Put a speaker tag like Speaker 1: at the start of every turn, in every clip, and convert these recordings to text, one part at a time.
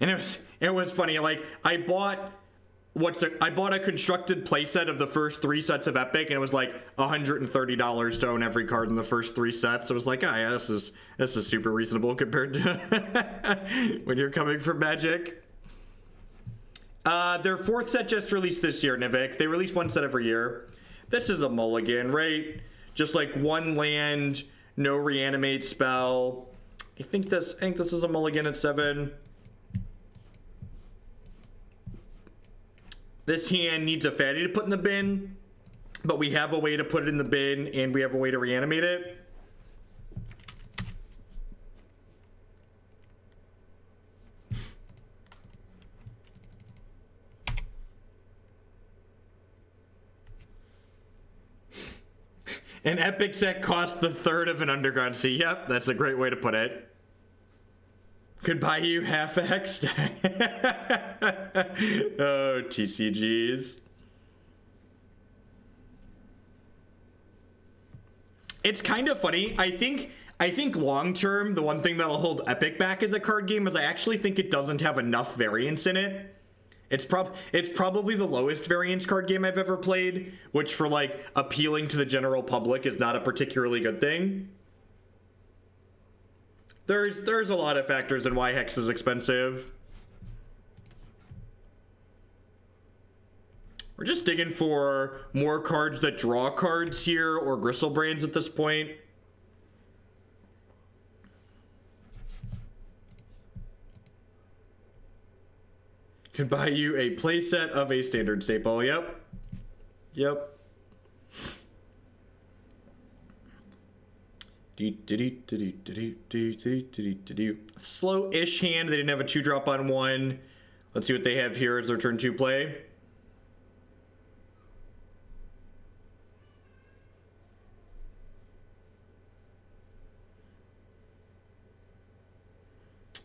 Speaker 1: And it was funny. Like I bought a constructed playset of the first 3 sets of Epic, and it was like $130 to own every card in the first 3 sets. I was like, oh yeah, this is super reasonable compared to when you're coming from Magic. Their 4th set just released this year, Nivik. They release 1 set every year. This is a mulligan, right? Just like 1 land, no reanimate spell. I think this is a mulligan at 7. This hand needs a fatty to put in the bin, but we have a way to put it in the bin, and we have a way to reanimate it. An Epic set costs the 1/3 of an Underground Sea. Yep, that's a great way to put it. Could buy you half X. Oh, TCGs. It's kind of funny. I think long term, the one thing that'll hold Epic back as a card game is I actually think it doesn't have enough variance in it. It's probably the lowest variance card game I've ever played, which for like appealing to the general public is not a particularly good thing. There's a lot of factors in why Hex is expensive. We're just digging for more cards that draw cards here, or Griselbrands at this point. Can buy you a playset of a standard staple. Yep. Slow-ish hand. They didn't have a 2-drop on 1. Let's see what they have here as their turn 2 play.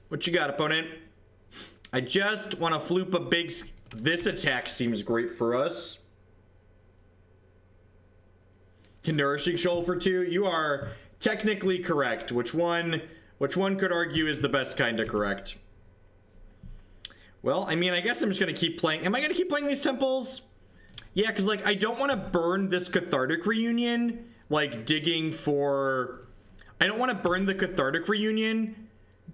Speaker 1: What you got, opponent? I just want to floop a big... This attack seems great for us. Can Nourishing Shoal for 2? You are technically correct. Which one could argue is the best kind of correct? Well, I mean, I guess I'm just going to keep playing. Am I going to keep playing these temples? Yeah, because, like, I don't want to burn this Cathartic Reunion, like, digging for... I don't want to burn the Cathartic Reunion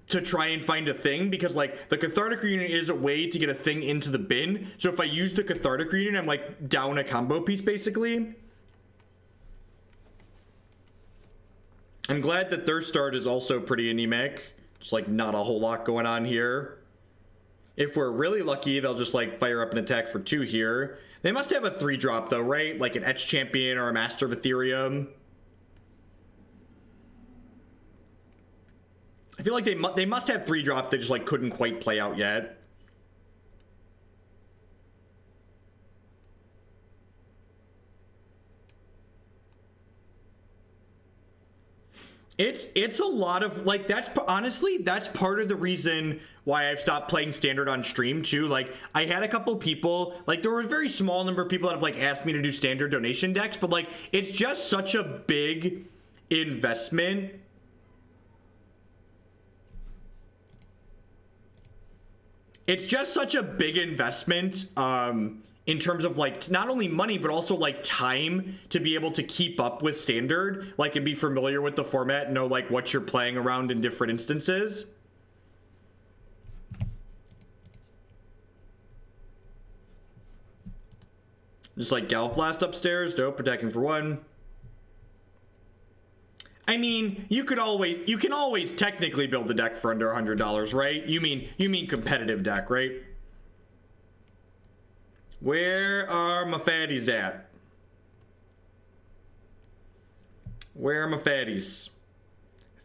Speaker 1: to try and find a thing, because like the Cathartic Reunion is a way to get a thing into the bin. So if I use the Cathartic Reunion, I'm like down a combo piece basically. I'm glad that their start is also pretty anemic. Just like not a whole lot going on here. If we're really lucky, they'll just like fire up an attack for 2 here. They must have a 3-drop though, right? Like an Etch Champion or a Master of Ethereum. I feel like they must have 3-drops they just like couldn't quite play out yet. It's a lot of like, that's honestly that's part of the reason why I've stopped playing Standard on stream too. Like I had a couple people, like there were a very small number of people that have like asked me to do Standard donation decks, but like it's just such a big investment. It's just such a big investment in terms of like not only money, but also like time to be able to keep up with Standard, like and be familiar with the format and know like what you're playing around in different instances. Just like Galv Blast upstairs, dope, attacking for 1. I mean, you can always technically build a deck for under $100, right? You mean competitive deck, right? Where are my fatties at? Where are my fatties?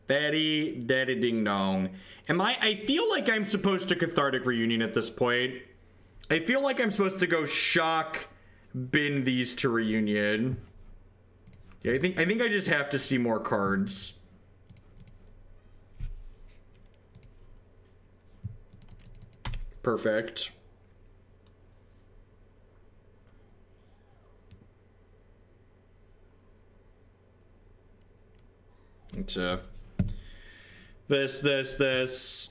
Speaker 1: Fatty daddy ding dong. I feel like I'm supposed to Cathartic Reunion at this point. I feel like I'm supposed to go shock bin these to Reunion. Yeah, I think I just have to see more cards. Perfect. It's this.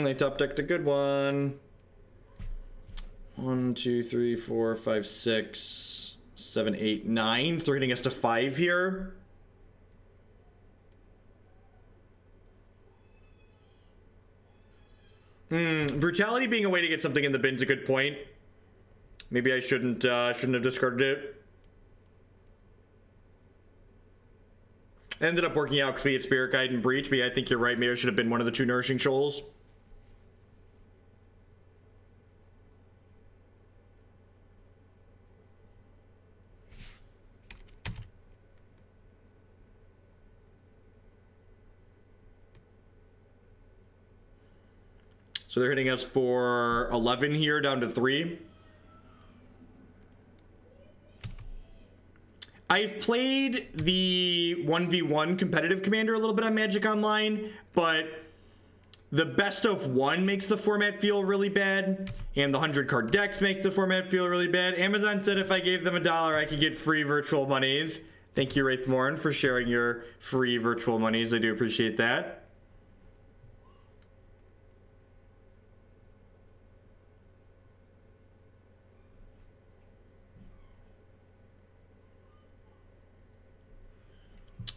Speaker 1: They top decked a good one. 1, 2, 3, 4, 5, 6, 7, 8, 9. So they're hitting us to 5 here. Brutality being a way to get something in the bin's a good point. Maybe I shouldn't have discarded it. Ended up working out because we had Spirit Guide and Breach, but yeah, I think you're right. Maybe it should have been one of the 2 Nourishing Shoals. So they're hitting us for 11 here, down to 3. I've played the 1v1 competitive commander a little bit on Magic Online, but the best of 1 makes the format feel really bad, and the 100-card decks makes the format feel really bad. Amazon said if I gave them $1, I could get free virtual monies. Thank you, Wraithmorn, for sharing your free virtual monies. I do appreciate that.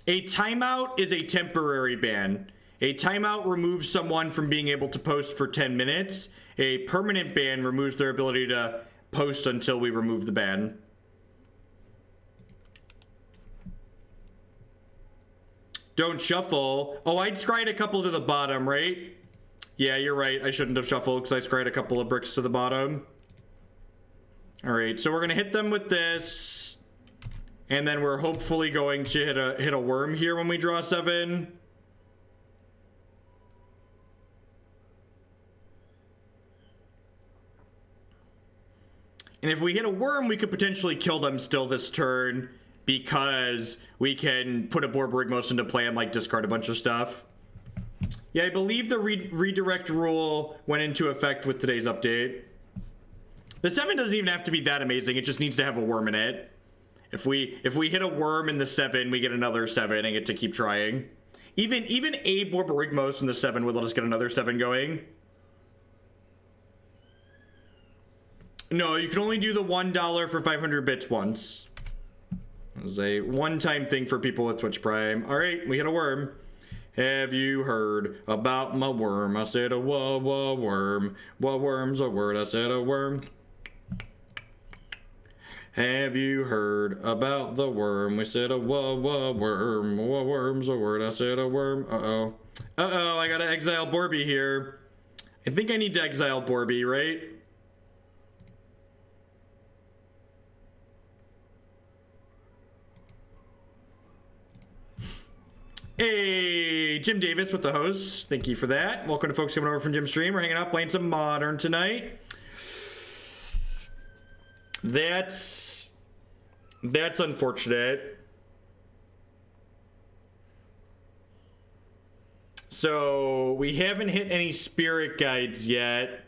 Speaker 1: A timeout is a temporary ban. A timeout removes someone from being able to post for 10 minutes. A permanent ban removes their ability to post until we remove the ban. Don't shuffle. Oh, I'd scryed a couple to the bottom, right? Yeah, you're right. I shouldn't have shuffled because I scryed a couple of bricks to the bottom. All right, so we're going to hit them with this. And then we're hopefully going to hit a worm here when we draw 7. And if we hit a worm, we could potentially kill them still this turn because we can put a Borborygmos into play and like discard a bunch of stuff. Yeah, I believe the redirect rule went into effect with today's update. The 7 doesn't even have to be that amazing. It just needs to have a worm in it. If we hit a worm in the 7, we get another 7 and get to keep trying. Even a Borborygmos in the 7 would let us get another 7 going. No, you can only do the $1 for 500 bits once. It was a one-time thing for people with Twitch Prime. All right, we hit a worm. Have you heard about my worm? I said a worm. What worm's a word? I said a worm. Have you heard about the worm? We said a worm. What worm's a word? I said a worm. Uh-oh. Uh-oh, I gotta exile Borby here. I think I need to exile Borby, right? Hey, Jim Davis with the host. Thank you for that. Welcome to folks coming over from Jim's stream. We're hanging out playing some Modern tonight. That's unfortunate. So we haven't hit any spirit guides yet.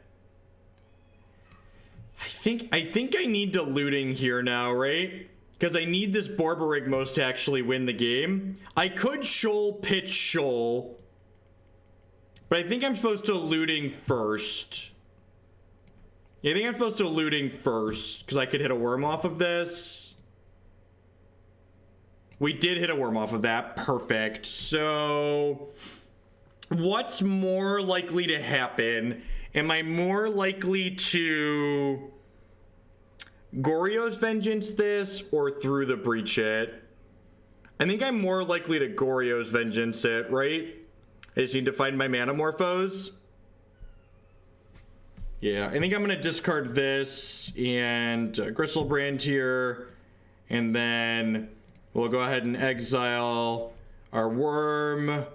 Speaker 1: I think I need to looting here now, right? Because I need this Borborygmos to actually win the game. I could shoal pitch shoal, but I think I'm supposed to looting first. Yeah, I think I'm supposed to looting first because I could hit a worm off of this. We did hit a worm off of that. Perfect. So what's more likely to happen? Am I more likely to Goryo's Vengeance this or through the Breach it? I think I'm more likely to Goryo's Vengeance it, right? I just need to find my Manamorphose. Yeah, I think I'm going to discard this and Griselbrand here. And then we'll go ahead and exile our worm,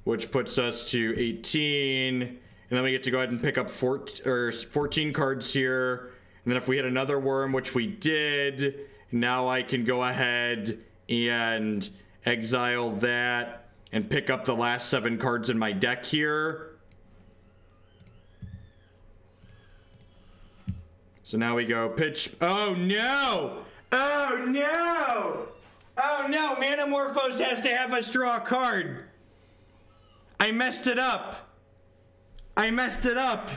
Speaker 1: which puts us to 18. And then we get to go ahead and pick up 14 cards here. And then if we hit another worm, which we did, now I can go ahead and exile that and pick up the last 7 cards in my deck here. So now we go pitch. Oh no! Oh no! Oh no! Manamorphose has to have us draw a card. I messed it up. I messed it up.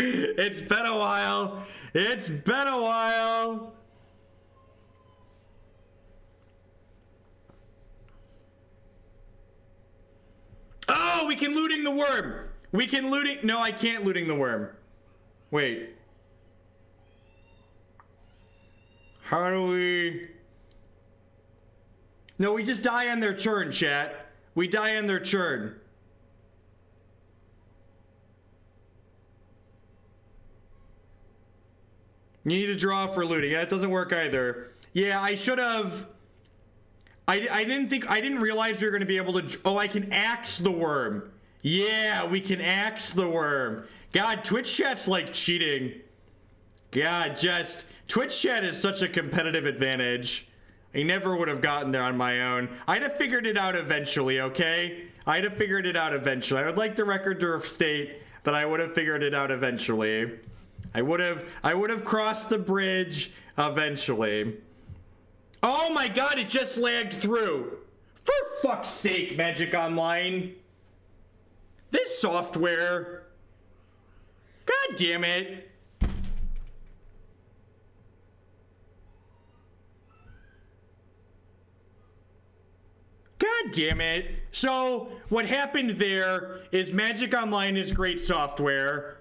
Speaker 1: It's been a while. It's been a while. Oh, we can looting the worm. We can looting. No, I can't looting the worm. Wait. How do we? No, we just die on their turn, chat. We die on their turn. You need to draw for looting. That doesn't work either. Yeah, I should have. I didn't realize we were going to be able to. Oh, I can axe the worm. Yeah, we can axe the worm. God, Twitch chat's like cheating. God, just Twitch chat is such a competitive advantage. I never would have gotten there on my own. I'd have figured it out eventually, okay? I'd have figured it out eventually. I would like the record to state that I would have figured it out eventually. I would have crossed the bridge eventually. Oh my god, it just lagged through. For fuck's sake, Magic Online. This software. God damn it. God damn it. So, what happened there is Magic Online is great software,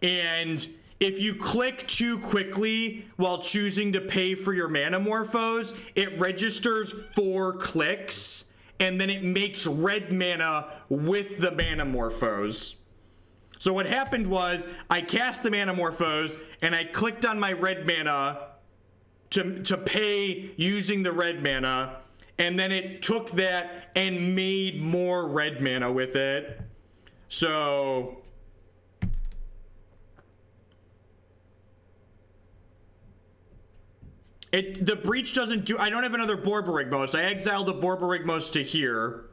Speaker 1: and if you click too quickly while choosing to pay for your Manamorphose, it registers 4 clicks, and then it makes red mana with the Manamorphose. So what happened was, I cast the Manamorphose, and I clicked on my red mana to pay using the red mana, and then it took that and made more red mana with it. So the breach doesn't do. I don't have another Borborygmos. I exiled a Borborygmos to here.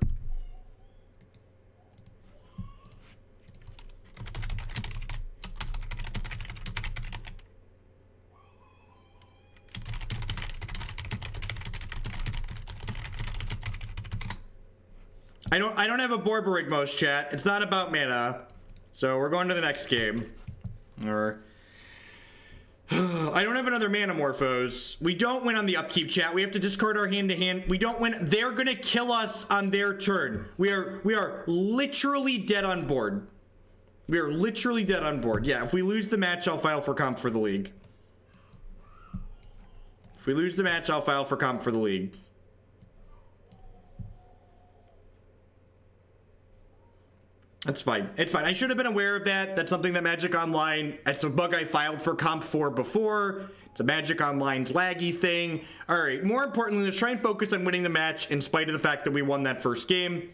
Speaker 1: I don't have a Borborygmos, chat. It's not about mana. So we're going to the next game. Or I don't have another Manamorphose. We don't win on the upkeep, chat. We have to discard our hand to hand. We don't win. They're gonna kill us on their turn. We are literally dead on board. We are literally dead on board. Yeah, if we lose the match, I'll file for comp for the league. If we lose the match, I'll file for comp for the league. That's fine. It's fine. I should have been aware of that. That's something that Magic Online, that's a bug I filed for comp for before. It's a Magic Online's laggy thing. All right, more importantly, let's try and focus on winning the match in spite of the fact that we won that first game.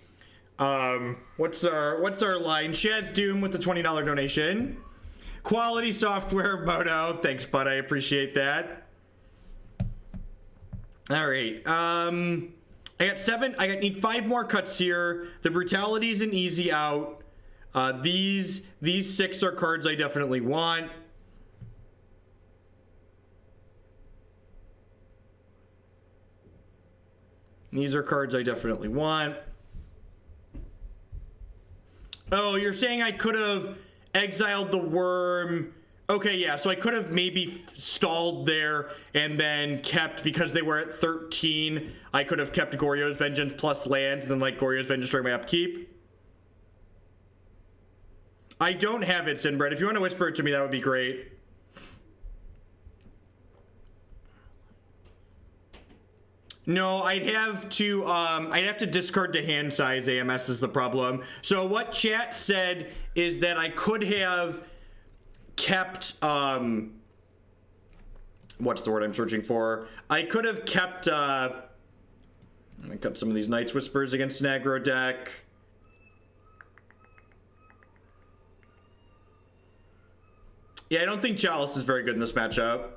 Speaker 1: What's our line? Shaz Doom with the $20 donation. Quality software, Moto. Thanks, bud. I appreciate that. All right. I got 7. I need 5 more cuts here. The Brutality is an easy out. These 6 are cards I definitely want. These are cards I definitely want. Oh, you're saying I could have exiled the worm. Okay, yeah, so I could have maybe stalled there and then kept, because they were at 13, I could have kept Goryo's Vengeance plus lands and then like Goryo's Vengeance during my upkeep. I don't have it, Sinbred. If you want to whisper it to me, that would be great. No, I'd have to discard to hand size. AMS is the problem. So what chat said is that I could have kept, what's the word I'm searching for? I could have kept, let me cut some of these Night's Whispers against an aggro deck. Yeah, I don't think Chalice is very good in this matchup.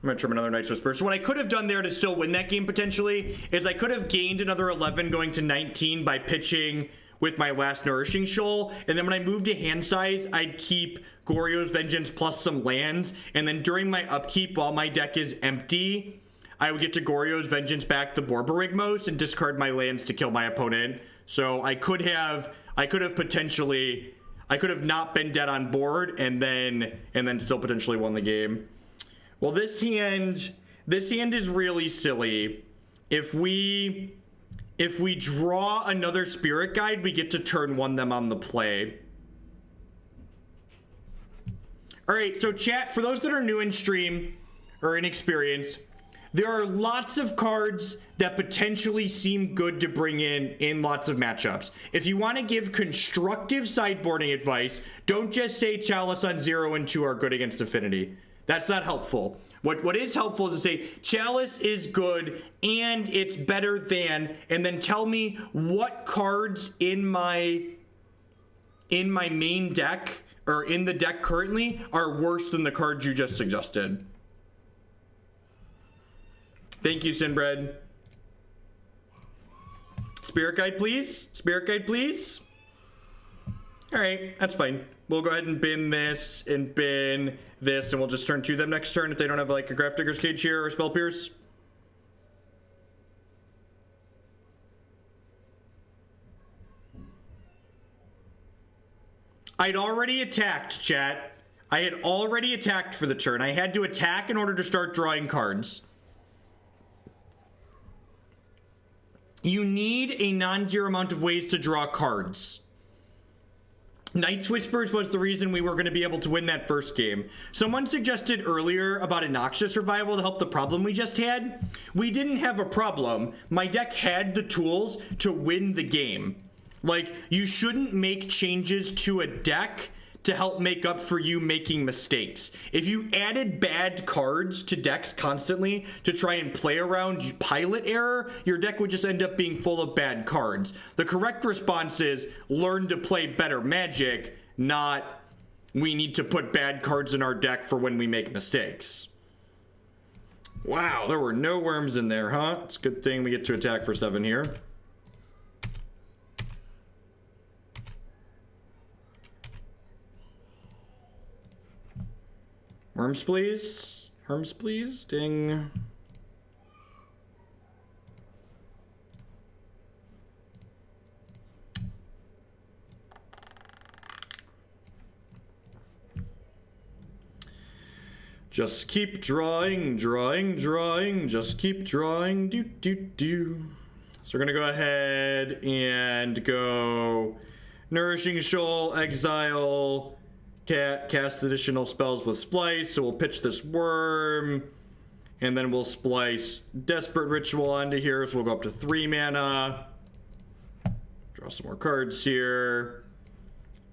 Speaker 1: I'm gonna trim another Night's Whisper. So what I could have done there to still win that game potentially is I could have gained another 11 going to 19 by pitching with my last Nourishing Shoal, and then when I moved to hand size, I'd keep Goryo's Vengeance plus some lands, and then during my upkeep, while my deck is empty, I would get to Goryo's Vengeance back the Borborygmos and discard my lands to kill my opponent. So I could have potentially, I could have not been dead on board and then still potentially won the game. Well, this hand is really silly. If we draw another Spirit Guide, we get to turn 1 them on the play. All right, so chat, for those that are new in stream or inexperienced, there are lots of cards that potentially seem good to bring in lots of matchups. If you want to give constructive sideboarding advice, don't just say Chalice on 0 and 2 are good against Affinity. That's not helpful. What is helpful is to say Chalice is good and it's better than, and then tell me what cards in my main deck or in the deck currently are worse than the cards you just suggested. Thank you, Sinbred. Spirit Guide, please. Spirit Guide, please. All right, that's fine. We'll go ahead and bin this and bin this, and we'll just turn 2 them next turn if they don't have like a Grafdigger's Cage here or Spell Pierce. I'd already attacked, chat. I had already attacked for the turn. I had to attack in order to start drawing cards. You need a non-zero amount of ways to draw cards. Night's Whispers was the reason we were going to be able to win that first game. Someone suggested earlier about a Noxious Revival to help the problem we just had. We didn't have a problem. My deck had the tools to win the game. Like, you shouldn't make changes to a deck to help make up for you making mistakes. If you added bad cards to decks constantly to try and play around pilot error, your deck would just end up being full of bad cards. The correct response is learn to play better Magic, not we need to put bad cards in our deck for when we make mistakes. Wow, there were no worms in there, huh? It's a good thing we get to attack for 7 here. Worms, please. Worms, please. Ding. Just keep drawing, drawing, drawing. Just keep drawing. Do, do, do. So we're going to go ahead and go Nourishing Shoal, Exile, cast additional spells with Splice, so we'll pitch this Worm, and then we'll splice Desperate Ritual onto here, so we'll go up to 3 mana. Draw some more cards here.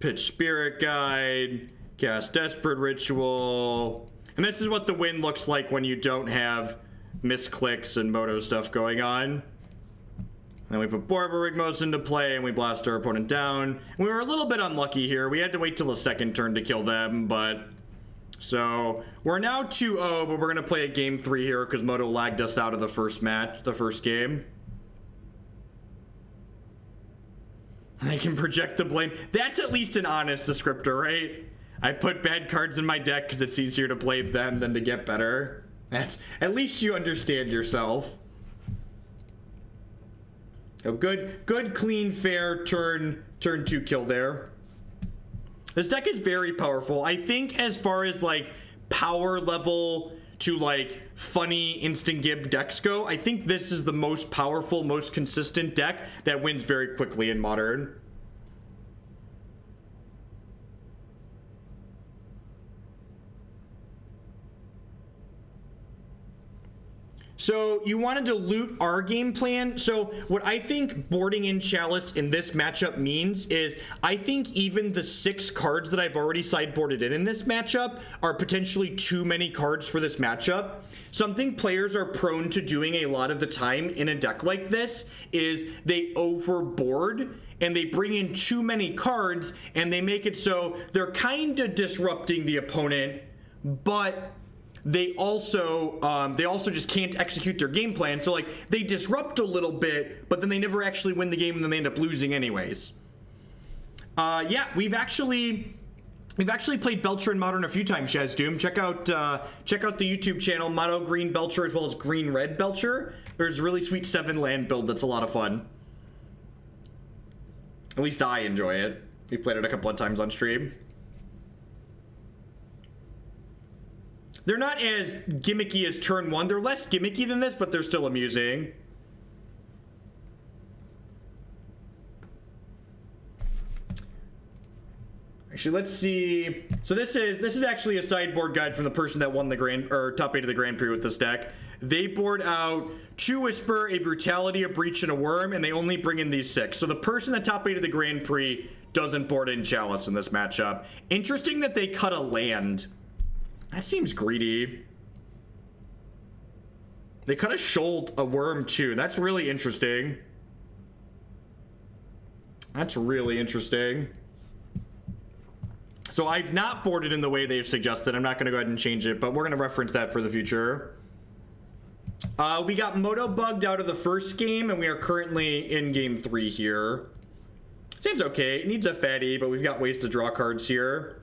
Speaker 1: Pitch Spirit Guide, cast Desperate Ritual. And this is what the win looks like when you don't have misclicks and Moto stuff going on. Then we put Borborygmos into play and we blast our opponent down. We were a little bit unlucky here. We had to wait till the second turn to kill them, but... So, we're now 2-0, but we're going to play a game 3 here because Moto lagged us out of the first game. I can project the blame. That's at least an honest descriptor, right? I put bad cards in my deck because it's easier to blame them than to get better. That's, at least you understand yourself. Oh, good, clean, fair turn 2 kill there. This deck is very powerful. I think as far as like power level to like funny instant gib decks go, I think this is the most powerful, most consistent deck that wins very quickly in Modern. So you wanted to loot our game plan. So what I think boarding in Chalice in this matchup means is I think even the 6 cards that I've already sideboarded in this matchup are potentially too many cards for this matchup. Something players are prone to doing a lot of the time in a deck like this is they overboard and they bring in too many cards and they make it so they're kind of disrupting the opponent, but they also just can't execute their game plan. So like they disrupt a little bit, but then they never actually win the game and then they end up losing anyways. Yeah, we've actually played Belcher in Modern a few times, Shaz Doom. Check out the YouTube channel, Mono Green Belcher as well as Green Red Belcher. There's a really sweet 7-land build that's a lot of fun. At least I enjoy it. We've played it a couple of times on stream. They're not as gimmicky as turn 1. They're less gimmicky than this, but they're still amusing. Actually, let's see. So this is actually a sideboard guide from the person that won the top 8 of the Grand Prix with this deck. They board out 2 Whisper, a Brutality, a Breach, and a Worm, and they only bring in these 6. So the person that top 8 of the Grand Prix doesn't board in Chalice in this matchup. Interesting that they cut a land. That seems greedy. They cut a Worm too. That's really interesting. That's really interesting. So I've not boarded in the way they've suggested. I'm not going to go ahead and change it, but we're going to reference that for the future. We got Moto bugged out of the first game, and we are currently in game 3 here. Seems okay. It needs a fatty, but we've got ways to draw cards here.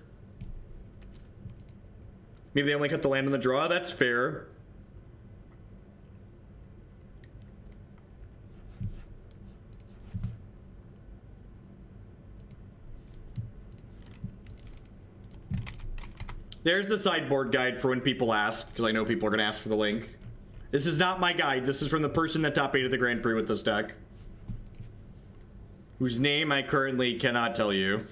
Speaker 1: Maybe they only cut the land in the draw. That's fair. There's the sideboard guide for when people ask, because I know people are going to ask for the link. This is not my guide. This is from the person that top 8 of the Grand Prix with this deck, whose name I currently cannot tell you.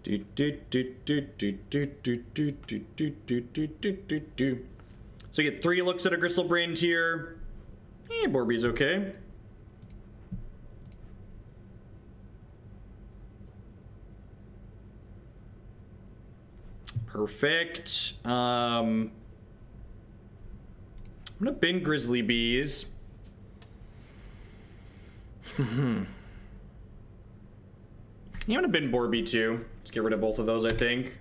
Speaker 1: So you get 3 looks at a Griselbrand here. Borby's okay. Perfect. I'm gonna bin Grizzly Bees. You want to bin Borby too. Let's get rid of both of those, I think.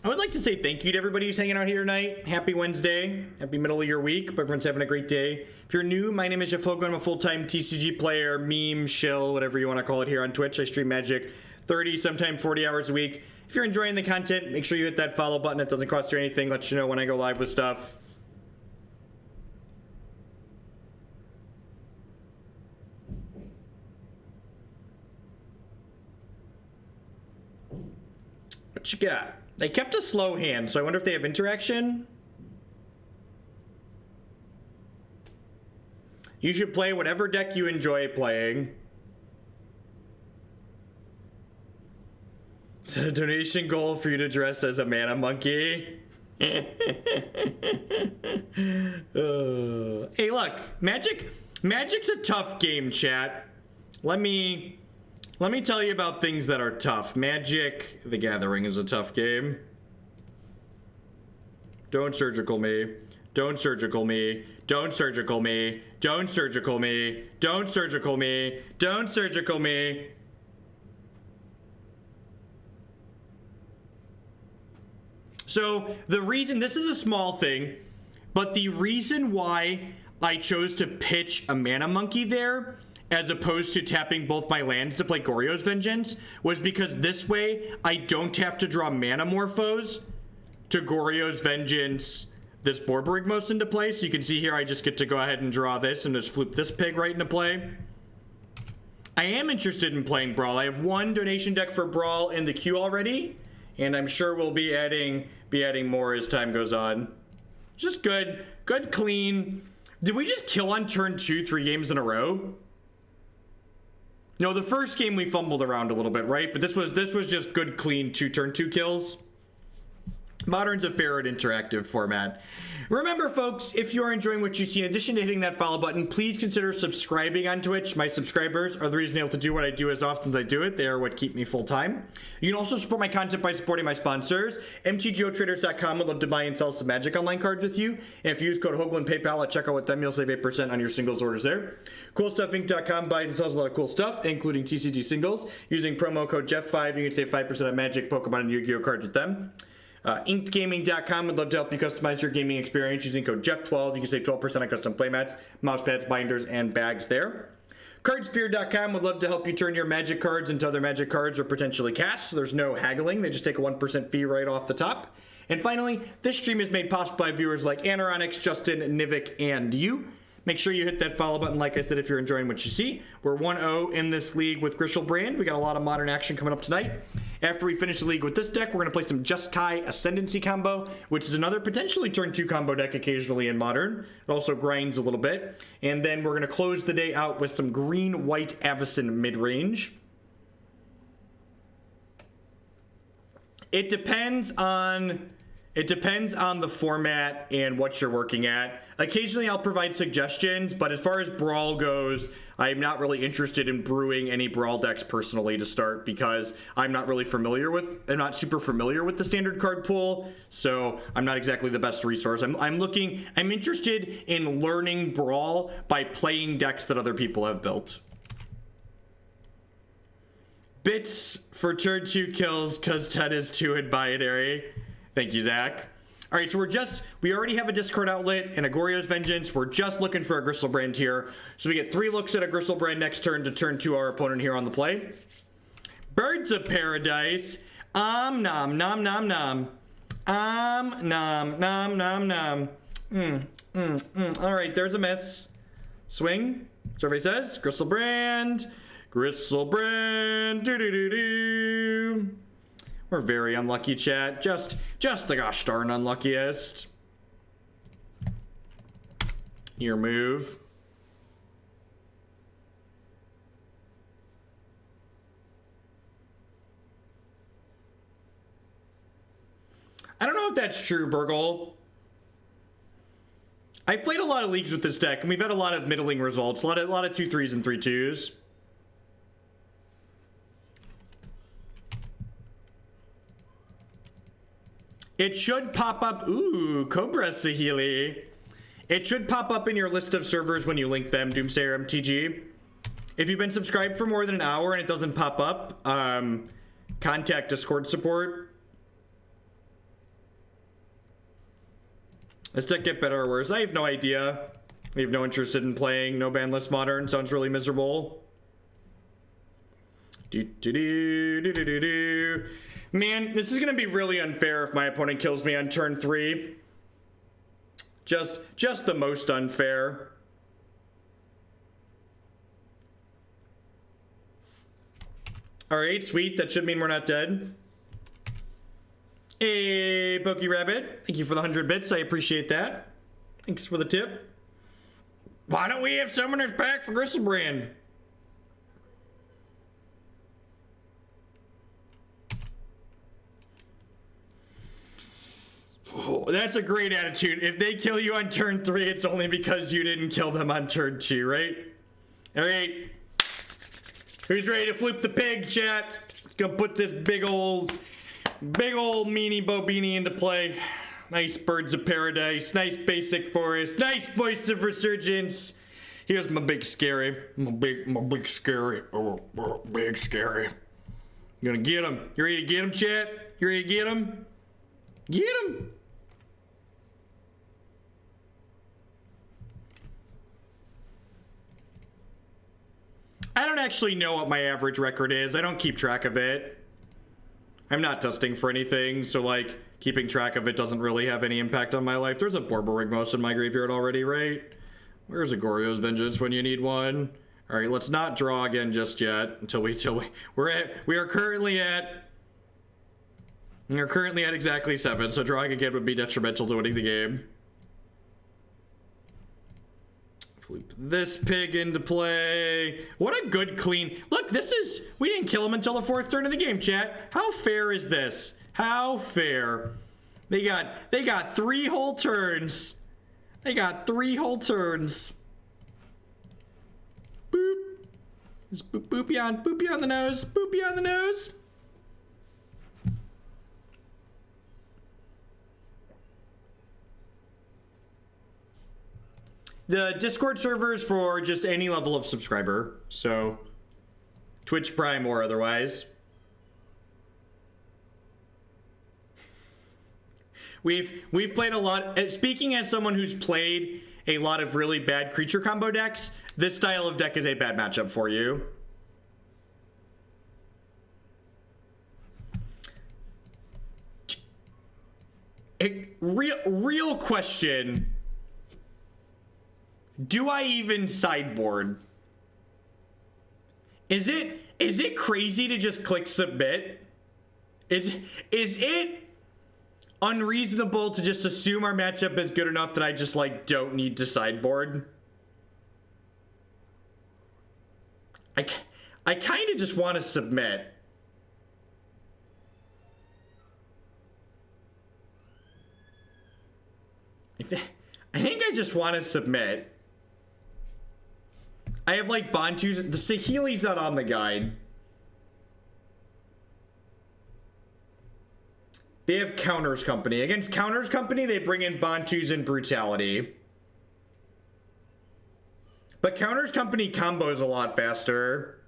Speaker 1: I would like to say thank you to everybody who's hanging out here tonight. Happy Wednesday. Happy middle of your week. Hope everyone's having a great day. If you're new, my name is Jeff Hogan. I'm a full-time TCG player, meme, shill, whatever you want to call it here on Twitch. I stream Magic 30, sometimes 40 hours a week. If you're enjoying the content, make sure you hit that follow button. It doesn't cost you anything. Let you know when I go live with stuff. What you got? They kept a slow hand, so I wonder if they have interaction. You should play whatever deck you enjoy playing. Is that a donation goal for you to dress as a mana monkey? Hey, look, Magic's a tough game, chat. Let me tell you about things that are tough. Magic the Gathering is a tough game. Don't surgical me. Don't surgical me. Don't surgical me. Don't surgical me. Don't surgical me. Don't surgical me. So the reason, this is a small thing, but the reason why I chose to pitch a Mana Monkey there as opposed to tapping both my lands to play Goryo's Vengeance was because this way I don't have to draw Manamorphose to Goryo's Vengeance this Borborygmos into play. So you can see here I just get to go ahead and draw this and just flip this pig right into play. I am interested in playing Brawl. I have 1 donation deck for Brawl in the queue already, and I'm sure we'll be adding more as time goes on. Just good, clean. Did we just kill on turn 2 3 games in a row? No, the first game we fumbled around a little bit, right? But this was just good, clean turn 2 kills. Modern's a fair and interactive format. Remember, folks, if you are enjoying what you see, in addition to hitting that follow button, please consider subscribing on Twitch. My subscribers are the reason I'm able to do what I do as often as I do it. They are what keep me full-time. You can also support my content by supporting my sponsors. MTGOtraders.com would love to buy and sell some Magic Online cards with you. And if you use code Hoagland PayPal at checkout with them, you'll save 8% on your singles orders there. CoolStuffInc.com buys and sells a lot of cool stuff, including TCG singles. Using promo code Jeff5, you can save 5% on Magic, Pokemon, and Yu-Gi-Oh cards with them. InkedGaming.com would love to help you customize your gaming experience using code Jeff12. You can save 12% on custom playmats, mouse pads, binders, and bags there. Cardsphere.com would love to help you turn your Magic cards into other Magic cards or potentially cash, so there's no haggling. They just take a 1% fee right off the top. And finally, this stream is made possible by viewers like Anoronix, Justin, Nivik, and you. Make sure you hit that follow button, like I said, if you're enjoying what you see. We're 1-0 in this league with Grishoalbrand. We got a lot of modern action coming up tonight. After we finish the league with this deck, we're going to play some Jeskai Ascendancy combo, which is another potentially turn 2 combo deck occasionally in Modern. It also grinds a little bit. And then we're going to close the day out with some green-white Avacyn mid-range. It depends on the format and what you're working at. Occasionally I'll provide suggestions, but as far as Brawl goes, I'm not really interested in brewing any Brawl decks personally to start because I'm not super familiar with the standard card pool, so I'm not exactly the best resource. I'm interested in learning Brawl by playing decks that other people have built. Bits for turn 2 kills cause 10 is 2 in binary. Thank you, Zach. All right, so we already have a discard outlet and a Goryo's Vengeance. We're just looking for a Griselbrand here. So we get 3 looks at a Griselbrand next turn to turn 2 our opponent here on the play. Birds of Paradise. Nom nom nom nom. Nom nom nom nom. All right, there's a miss. Swing. Survey says Griselbrand. Griselbrand. Do-do-do-do. We're very unlucky, chat. Just the gosh darn unluckiest. Your move. I don't know if that's true, Burgle. I've played a lot of leagues with this deck, and we've had a lot of middling results. A lot of 2-3s and 3-2s. It should pop up. Ooh, Cobra Saheeli. It should pop up in your list of servers when you link them, Doomsayer MTG. If you've been subscribed for more than an hour and it doesn't pop up, contact Discord support. Does deck get better or worse? I have no idea. I have no interest in playing No Ban List Modern. Sounds really miserable. Man, this is gonna be really unfair if my opponent kills me on turn 3. Just the most unfair. All right, sweet. That should mean we're not dead. Hey, Pokey Rabbit. Thank you for the 100 bits. I appreciate that. Thanks for the tip. Why don't we have Summoner's Pact for Griselbrand? Oh, that's a great attitude. If they kill you on turn 3, it's only because you didn't kill them on turn 2, right? All right. Who's ready to flip the pig, chat? Gonna put this big old meanie bobini into play. Nice Birds of Paradise. Nice basic forest. Nice Voice of Resurgence. Here's my big scary. My big scary. Oh, big scary. I'm gonna get him. You ready to get him, chat? You ready to get him? Get him! I don't actually know what my average record is. I don't keep track of it. I'm not testing for anything, so like keeping track of it doesn't really have any impact on my life. There's a Borborygmos in my graveyard already, right? Where's a Goryo's Vengeance when you need one? All right, let's not draw again just yet until we are currently at exactly 7, so drawing again would be detrimental to winning the game. Flip this pig into play. What a good clean. Look, we didn't kill him until the 4th turn of the game, chat. How fair is this? How fair? They got 3 whole turns. They got 3 whole turns. Boop. Just boop, boopy on the nose. Boopy on the nose. The Discord servers for just any level of subscriber. So Twitch Prime or otherwise. We've played a lot. Speaking as someone who's played a lot of really bad creature combo decks, this style of deck is a bad matchup for you. Real question. Do I even sideboard? Is it crazy to just click submit? Is it unreasonable to just assume our matchup is good enough that I just like don't need to sideboard? I kind of just want to submit. I think I just want to submit. I have like Bontu's. The Saheeli's not on the guide. They have Counters Company. Against Counters Company, they bring in Bontu's and Brutality. But Counters Company combos a lot faster.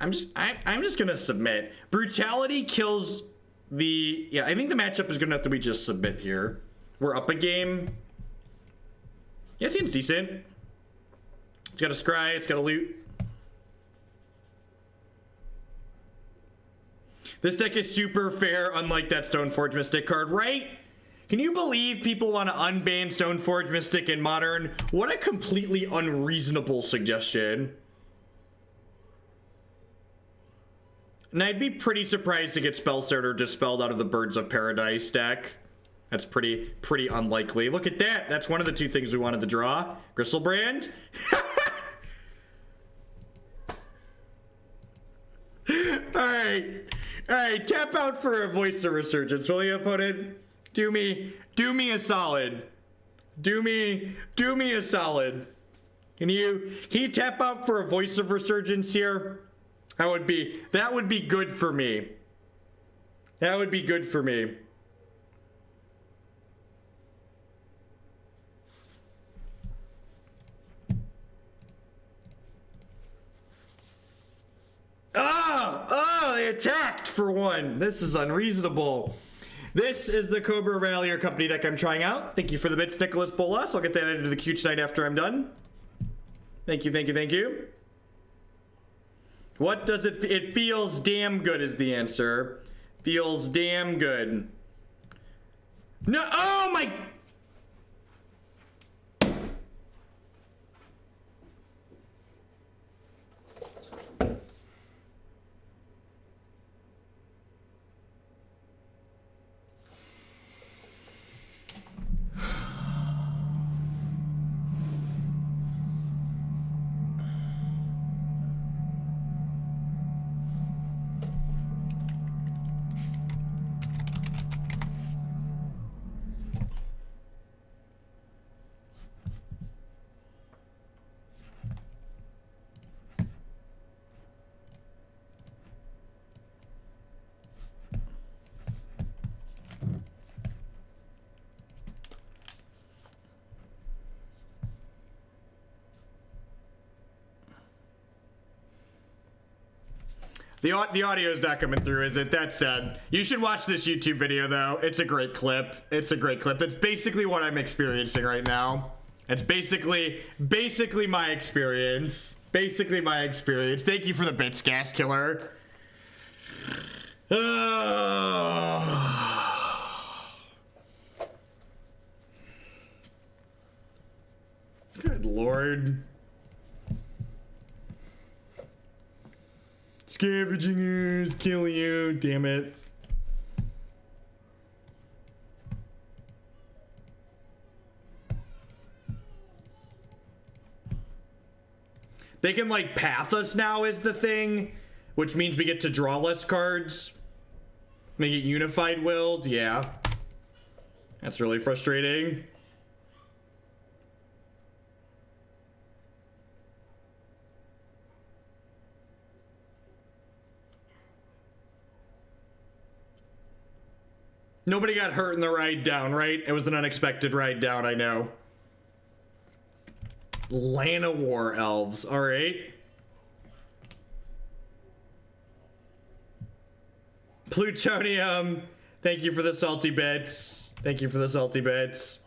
Speaker 1: I'm just gonna submit. Brutality kills the... Yeah, I think the matchup is good enough that we just submit here. We're up a game. Yeah, seems decent. It's got a scry, it's got a loot. This deck is super fair, unlike that Stoneforge Mystic card, right? Can you believe people want to unban Stoneforge Mystic in Modern? What a completely unreasonable suggestion. And I'd be pretty surprised to get Spellstarter dispelled out of the Birds of Paradise deck. That's pretty unlikely. Look at that. That's one of the 2 things we wanted to draw. Griselbrand. Alright, tap out for a Voice of Resurgence, will you, opponent? Do me a solid. Do me a solid. Can you tap out for a Voice of Resurgence here? That would be good for me. That would be good for me. They attacked for 1. This is unreasonable. This is the Cobra Rallier Company deck I'm trying out. Thank you for the bits, Nicholas Bolas. I'll get that into the queue tonight after I'm done. Thank you. What does it feels damn good is the answer. Feels damn good. No, oh my... The audio is not coming through, is it? That's sad. You should watch this YouTube video, though. It's a great clip. It's basically what I'm experiencing right now. It's basically my experience. Thank you for the bits, Gas Killer. Good Lord. Scavengers kill you, damn it. They can like path us now is the thing, which means we get to draw less cards. Make it unified willed, yeah. That's really frustrating. Nobody got hurt in the ride down, right? It was an unexpected ride down, I know. Llanowar elves, all right. Plutonium, thank you for the salty bits. Thank you for the salty bits.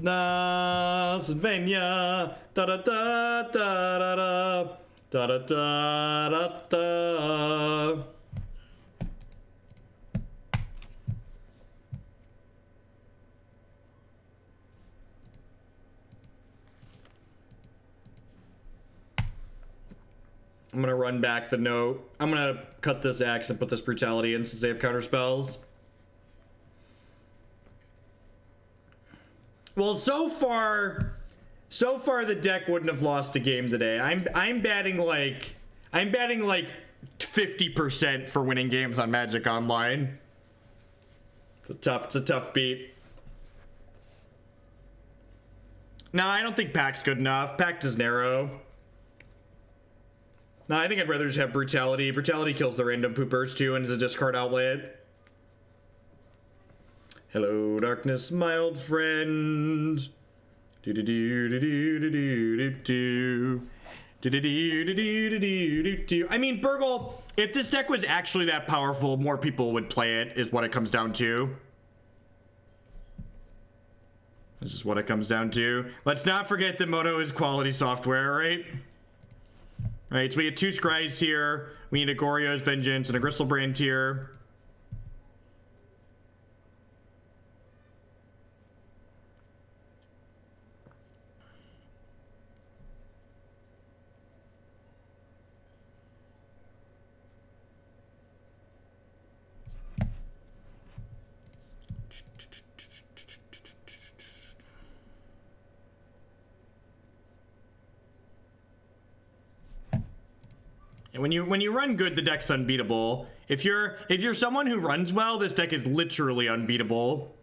Speaker 1: Nasvenya, da da da da da da da da da da. I'm gonna run back the note. I'm gonna cut this axe and put this brutality in since they have counter spells. Well, so far the deck wouldn't have lost a game today. I'm batting like 50% for winning games on Magic Online. It's a tough beat. No, I don't think Pact's good enough. Pact is narrow. No, I think I'd rather just have Brutality. Brutality kills the random poopers too and is a discard outlet. Hello, darkness, my old friend. Do do do do do do do do do do do do do do. I mean, Burgle, if this deck was actually that powerful, more people would play it, is what it comes down to. That's just what it comes down to. Let's not forget that Moto is quality software, right? Right, so we get 2 Scries here. We need a Goryo's Vengeance and a Griselbrand here. And when you run good, the deck's unbeatable. If you're someone who runs well, this deck is literally unbeatable.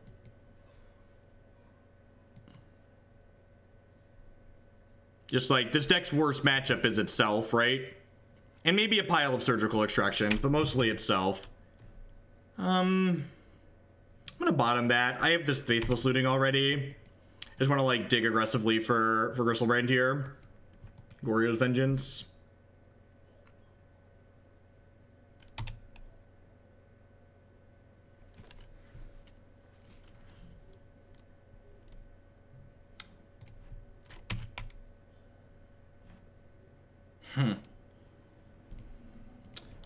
Speaker 1: Just like this deck's worst matchup is itself, right? And maybe a pile of surgical extraction, but mostly itself. I'm gonna bottom that. I have this Faithless Looting already. I just want to like dig aggressively for Griselbrand here. Goryo's Vengeance.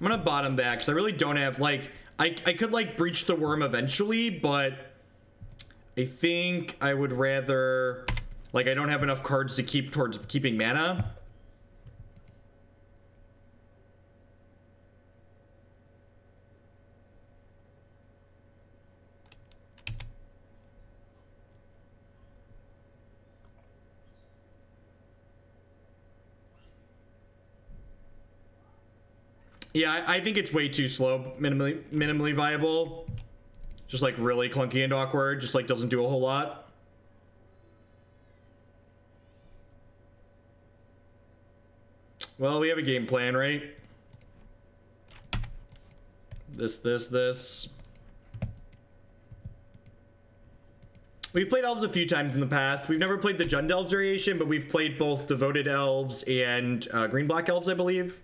Speaker 1: I'm gonna bottom that because I really don't have like I could like breach the worm eventually, but I think I would rather like I don't have enough cards to keep towards keeping mana. Yeah, I think it's way too slow, minimally viable. Just like really clunky and awkward, just like doesn't do a whole lot. Well, we have a game plan, right? This. We've played elves a few times in the past. We've never played the Jund Elves variation, but we've played both Devoted Elves and Green-Black Elves, I believe.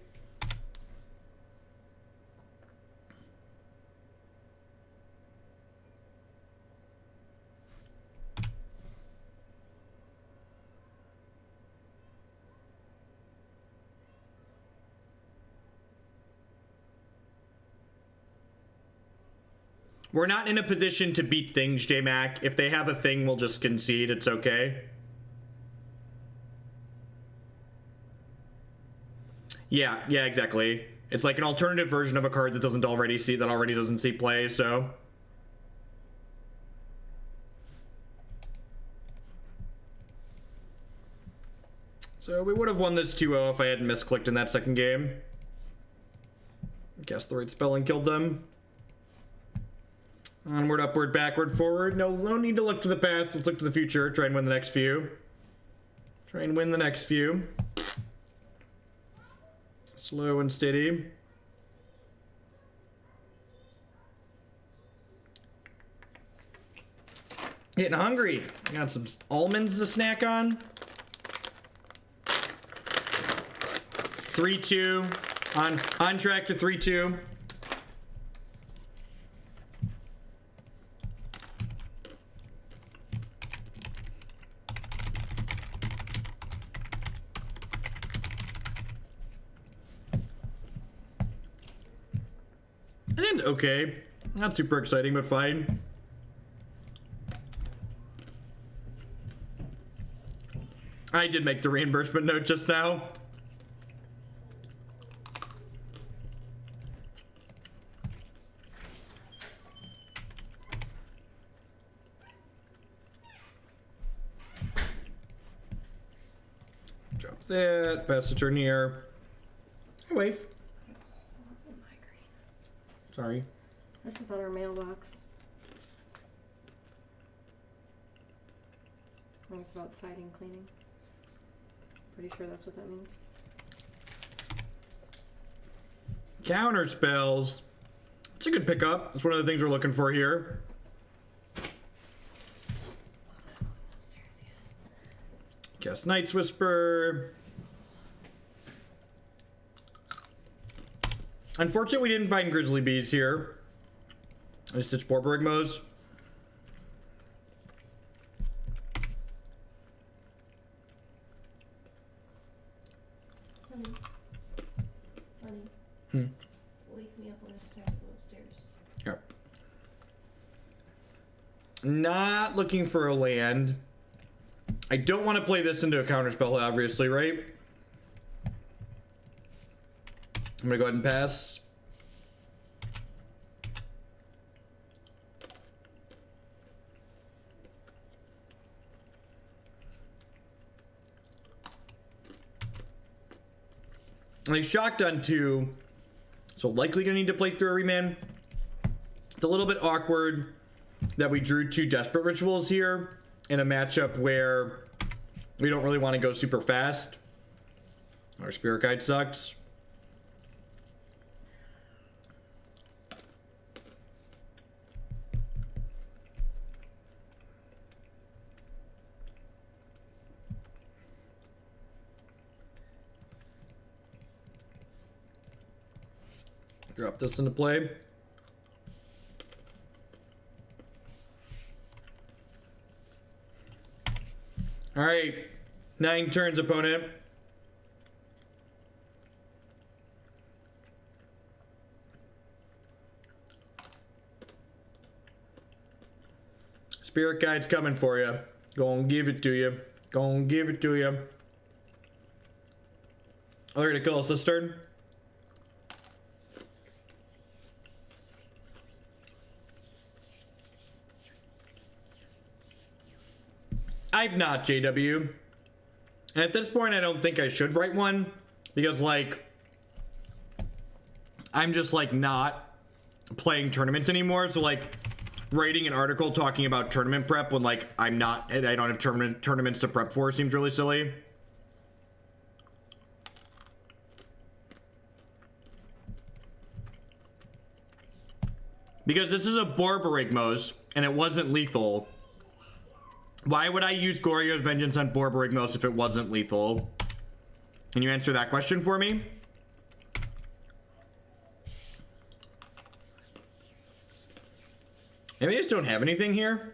Speaker 1: We're not in a position to beat things, J-Mac. If they have a thing, we'll just concede. It's okay. Yeah, yeah, exactly. It's like an alternative version of a card that already doesn't see play, so. So we would have won this 2-0 if I hadn't misclicked in that second game. Cast the right spell and killed them. Onward, upward, backward, forward. No need to look to the past. Let's look to the future. Try and win the next few. Slow and steady. Getting hungry. Got some almonds to snack on. 3-2. On track to 3-2. And okay. Not super exciting, but fine. I did make the reimbursement note just now. Drop that. Pass the turn here. Hey, wave. Sorry.
Speaker 2: This was on our mailbox. I think it's about siding cleaning. Pretty sure that's what that means.
Speaker 1: Counter spells. It's a good pickup. That's one of the things we're looking for here. Cast Night's Whisper. Unfortunately, we didn't find Grizzly Bees here. I stitched Borborygmos.
Speaker 2: Honey. Wake me up when it's time to go upstairs.
Speaker 1: Yep. Not looking for a land. I don't want to play this into a counterspell, obviously, right? I'm gonna go ahead and pass. I shocked on 2, so likely gonna need to play through a remand. It's a little bit awkward that we drew 2 Desperate Rituals here in a matchup where we don't really want to go super fast. Our Spirit Guide sucks. Drop this into play. All right, 9 turns, opponent. Spirit Guide's coming for you. Gonna give it to you. Gonna give it to you. Oh, they're gonna kill us this turn. I've not, JW. And at this point, I don't think I should write one. Because, like, I'm just, like, not playing tournaments anymore. So, like, writing an article talking about tournament prep when, like, I don't have tournaments to prep for seems really silly. Because this is a Borborygmos, and it wasn't lethal. Why would I use Goryo's Vengeance on Borborygmos if it wasn't lethal? Can you answer that question for me? Maybe I just don't have anything here.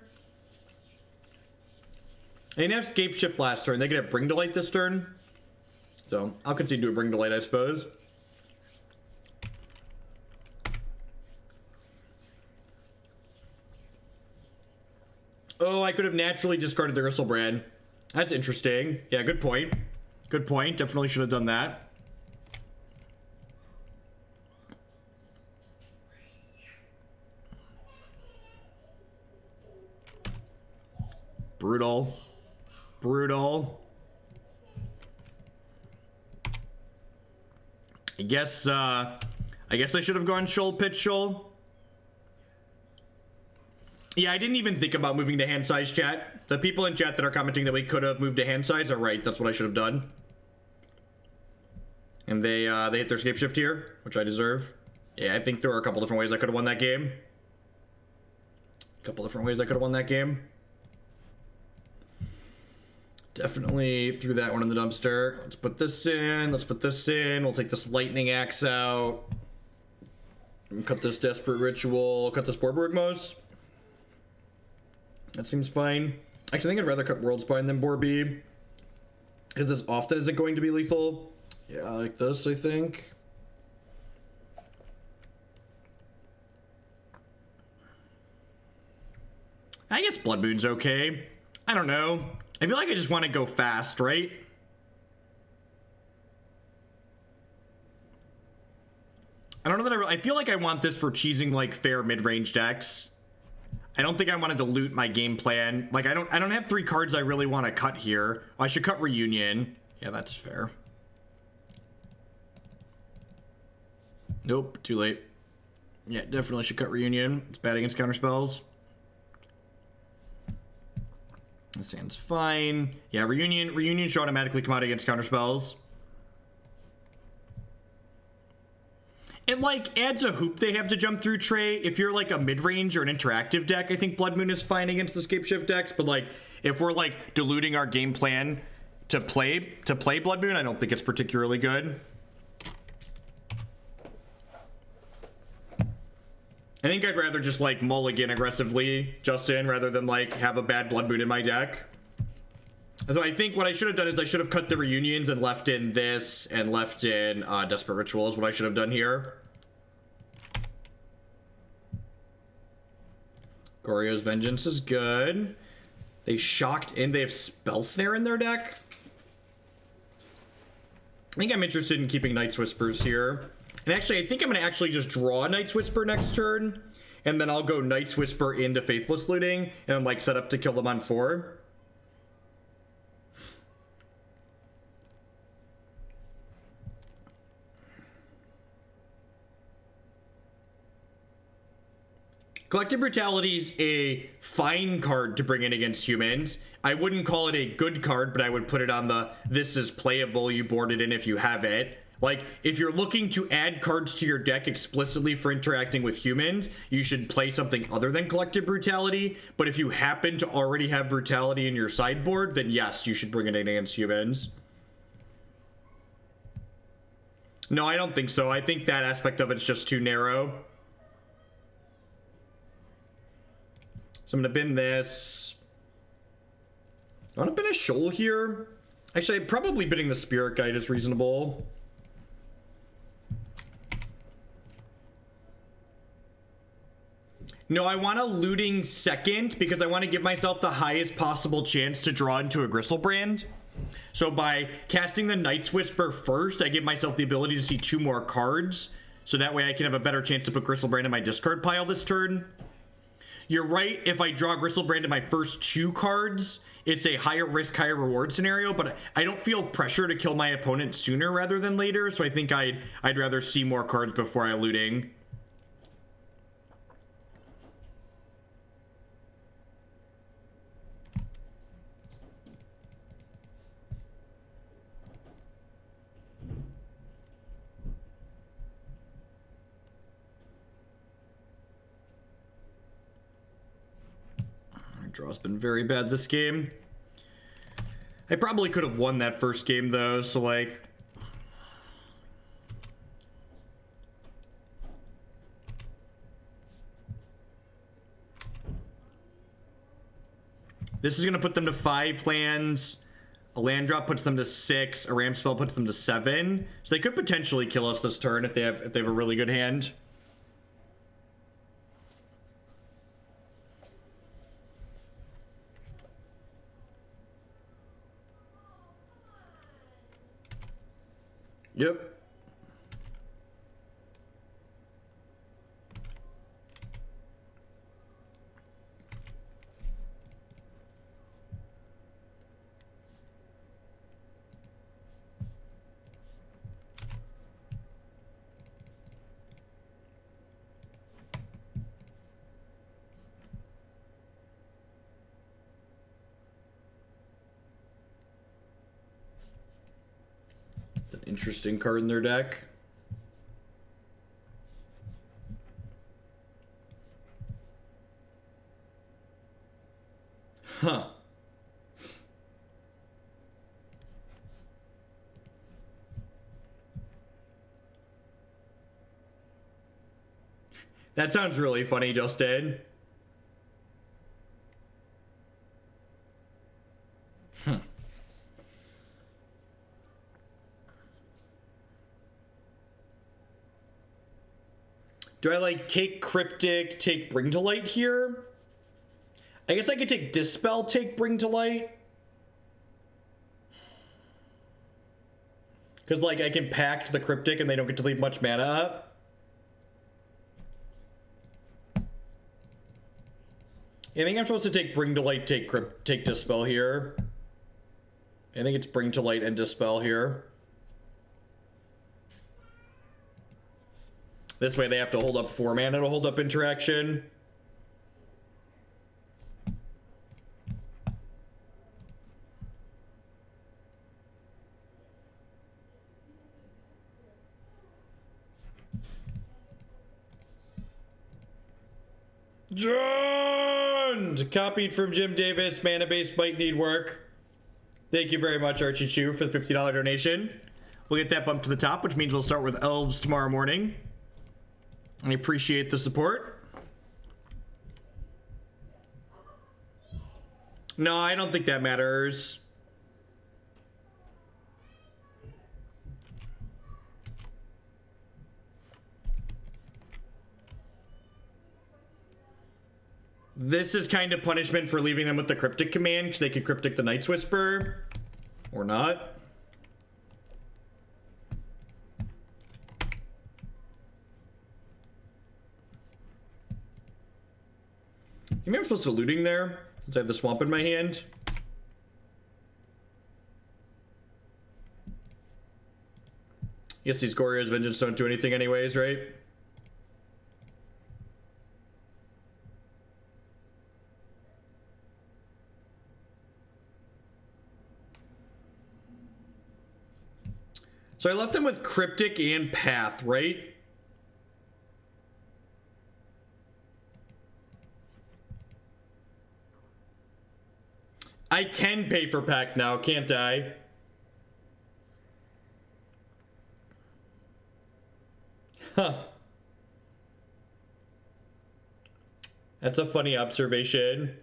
Speaker 1: I didn't have Scapeshift last turn. They could have Bring to Light this turn. So I'll concede to a Bring to Light, I suppose. Oh, I could have naturally discarded the Griselbrand. That's interesting. Yeah, good point. Good point. Definitely should have done that. Brutal. Brutal. I guess I should have gone Shoal, Pit Shoal. Yeah, I didn't even think about moving to hand size, chat. The people in chat that are commenting that we could have moved to hand size are right. That's what I should have done. And they hit their Scapeshift here, which I deserve. Yeah, I think there were a couple different ways I could have won that game. Definitely threw that one in the dumpster. Let's put this in. Let's put this in. We'll take this Lightning Axe out. And cut this Desperate Ritual. Cut this Borborygmos. That seems fine. Actually, I think I'd rather cut Worldspine than Borby. Because this often isn't going to be lethal. Yeah, like this, I think. I guess Blood Moon's okay. I don't know. I feel like I just want to go fast, right? I don't know that I feel like I want this for cheesing like fair mid-range decks. I don't think I wanted to loot my game plan. Like I don't have 3 cards I really want to cut here. I should cut Reunion. Yeah, that's fair. Nope, too late. Yeah, definitely should cut Reunion. It's bad against counterspells. This hand's fine. Yeah, Reunion should automatically come out against counterspells. It like adds a hoop they have to jump through, Trey. If you're like a mid-range or an interactive deck, I think Blood Moon is fine against the Scapeshift decks. But like if we're like diluting our game plan to play Blood Moon, I don't think it's particularly good. I think I'd rather just like mulligan aggressively, Justin, rather than like have a bad Blood Moon in my deck. So I think what I should have done is I should have cut the Reunions and left in this and left in Desperate Ritual is what I should have done here. Goryo's Vengeance is good. They shocked in. They have Spell Snare in their deck. I think I'm interested in keeping Night's Whispers here. And actually, I think I'm going to actually just draw Night's Whisper next turn. And then I'll go Night's Whisper into Faithless Looting. And then, like, set up to kill them on 4. Collective Brutality is a fine card to bring in against humans. I wouldn't call it a good card, but I would put it on the this is playable, you board it in if you have it. Like, if you're looking to add cards to your deck explicitly for interacting with humans, you should play something other than Collective Brutality. But if you happen to already have Brutality in your sideboard, then yes, you should bring it in against humans. No, I don't think so. I think that aspect of it's just too narrow. So I'm going to bin this. I want to bin a Shoal here. Actually, probably binning the Spirit Guide is reasonable. No, I want a Looting second because I want to give myself the highest possible chance to draw into a Griselbrand. So by casting the Night's Whisper first, I give myself the ability to see 2 more cards. So that way I can have a better chance to put Griselbrand in my discard pile this turn. You're right, if I draw Griselbrand in my first 2 cards, it's a higher risk, higher reward scenario, but I don't feel pressure to kill my opponent sooner rather than later, so I think I'd rather see more cards before I Looting. Draw's been very bad this game. I probably could have won that first game though, so like... This is going to put them to 5 lands. A land drop puts them to 6. A ramp spell puts them to 7. So they could potentially kill us this turn if they have a really good hand. Yep. an interesting card in their deck. Huh. That sounds really funny, Justin. Do I like take Cryptic, take Bring to Light here? I guess I could take Dispel, take Bring to Light. Because like I can Pact the Cryptic and they don't get to leave much mana up. I think I'm supposed to take Bring to Light, take Dispel here. I think it's Bring to Light and Dispel here. This way they have to hold up 4 mana to hold up interaction. John! Copied from Jim Davis. Mana base might need work. Thank you very much, Archie Chu, for the $50 donation. We'll get that bumped to the top, which means we'll start with Elves tomorrow morning. I appreciate the support. No, I don't think that matters. This is kind of punishment for leaving them with the Cryptic command, because they could Cryptic the Night's Whisper. Or not. Maybe I'm supposed to looting there, since I have the swamp in my hand. I guess these Goryo's Vengeance don't do anything anyways, right? So I left them with Cryptic and Path, right? I can pay for Pact now, can't I? Huh. That's a funny observation.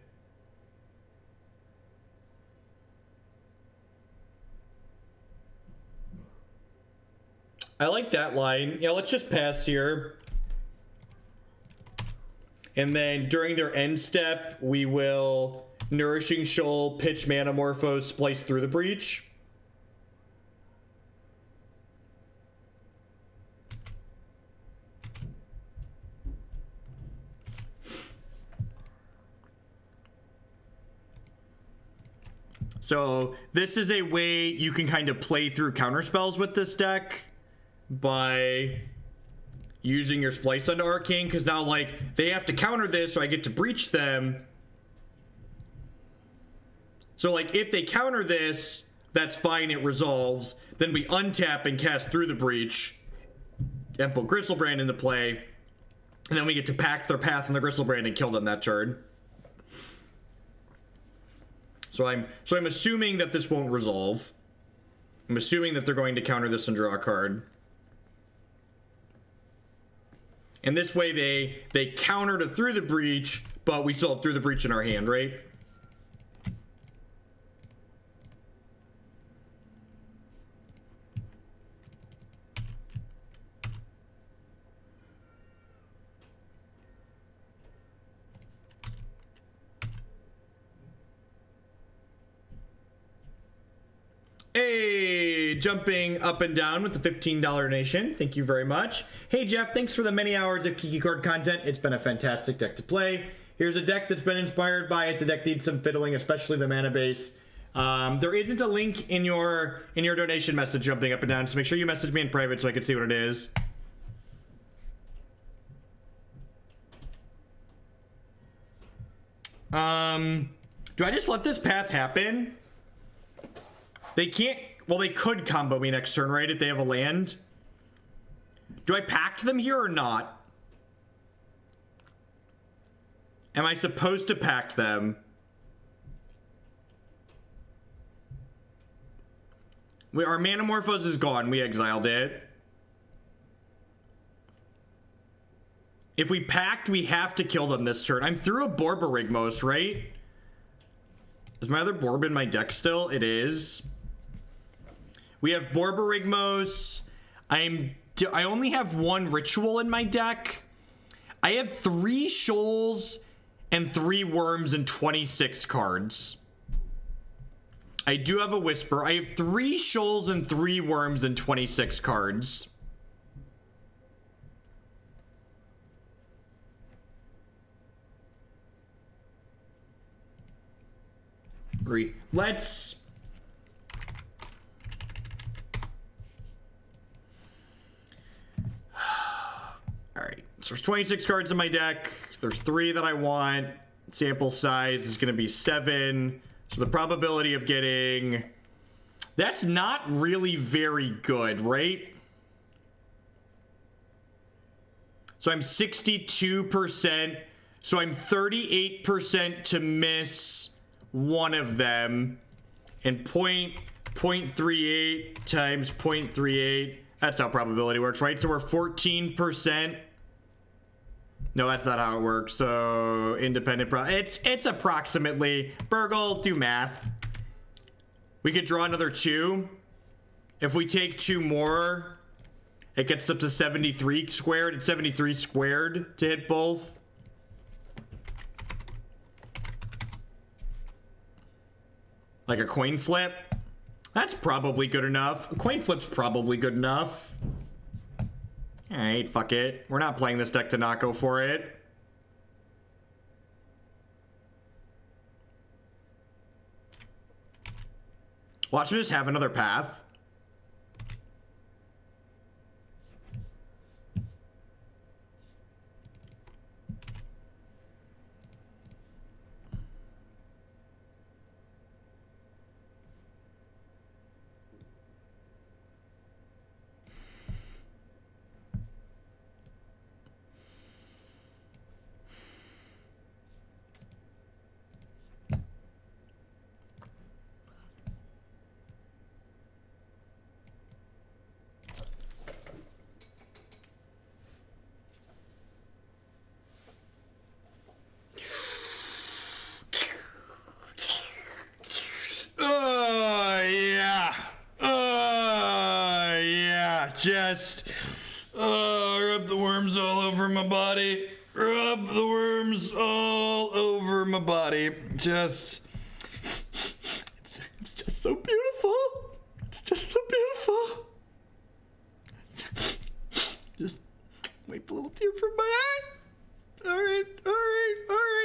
Speaker 1: I like that line. Yeah, let's just pass here. And then during their end step, we will Nourishing Shoal, pitch Manamorphose, splice through the breach. So this is a way you can kind of play through counterspells with this deck by using your splice onto Arcane, because now like they have to counter this, so I get to breach them. So like if they counter this, that's fine, it resolves. Then we untap and cast through the breach and put Griselbrand into play. And then we get to Pact their Path and the Griselbrand and kill them that turn. So I'm assuming that this won't resolve. I'm assuming that they're going to counter this and draw a card. And this way they counter to through the breach, but we still have through the breach in our hand, right? Hey, jumping up and down with the $15 donation. Thank you very much. Hey, Jeff, thanks for the many hours of Kiki card content. It's been a fantastic deck to play. Here's a deck that's been inspired by it. The deck needs some fiddling, especially the mana base. There isn't a link in your donation message jumping up and down, so make sure you message me in private so I can see what it is. Do I just let this path happen? They can't... Well, they could combo me next turn, right? If they have a land. Do I pact them here or not? Am I supposed to pact them? Our Manamorphose is gone. We exiled it. If we pact, we have to kill them this turn. I'm through a Borborygmos, right? Is my other Borb in my deck still? It is. We have Borborygmos. I only have one Ritual in my deck. I have 3 Shoals and 3 Worms and 26 cards. I do have a Whisper. I have 3 Shoals and 3 Worms and 26 cards. Let's... Alright, so there's 26 cards in my deck. There's 3 that I want. Sample size is going to be 7. So the probability of getting... That's not really very good, right? So I'm 62%. So I'm 38% to miss one of them. And 0.38 times 0.38. That's how probability works, right? So we're 14%. No, that's not how it works. So independent it's approximately. Burgle, do math. We could draw another 2. If we take 2 more, it gets up to 73 squared. It's 73 squared to hit both. Like a coin flip. That's probably good enough. A coin flip's probably good enough. Alright, fuck it. We're not playing this deck to not go for it. Watch me just have another path. Just rub the worms all over my body. Rub the worms all over my body. It's just so beautiful. It's just so beautiful. Just wipe a little tear from my eye. All right.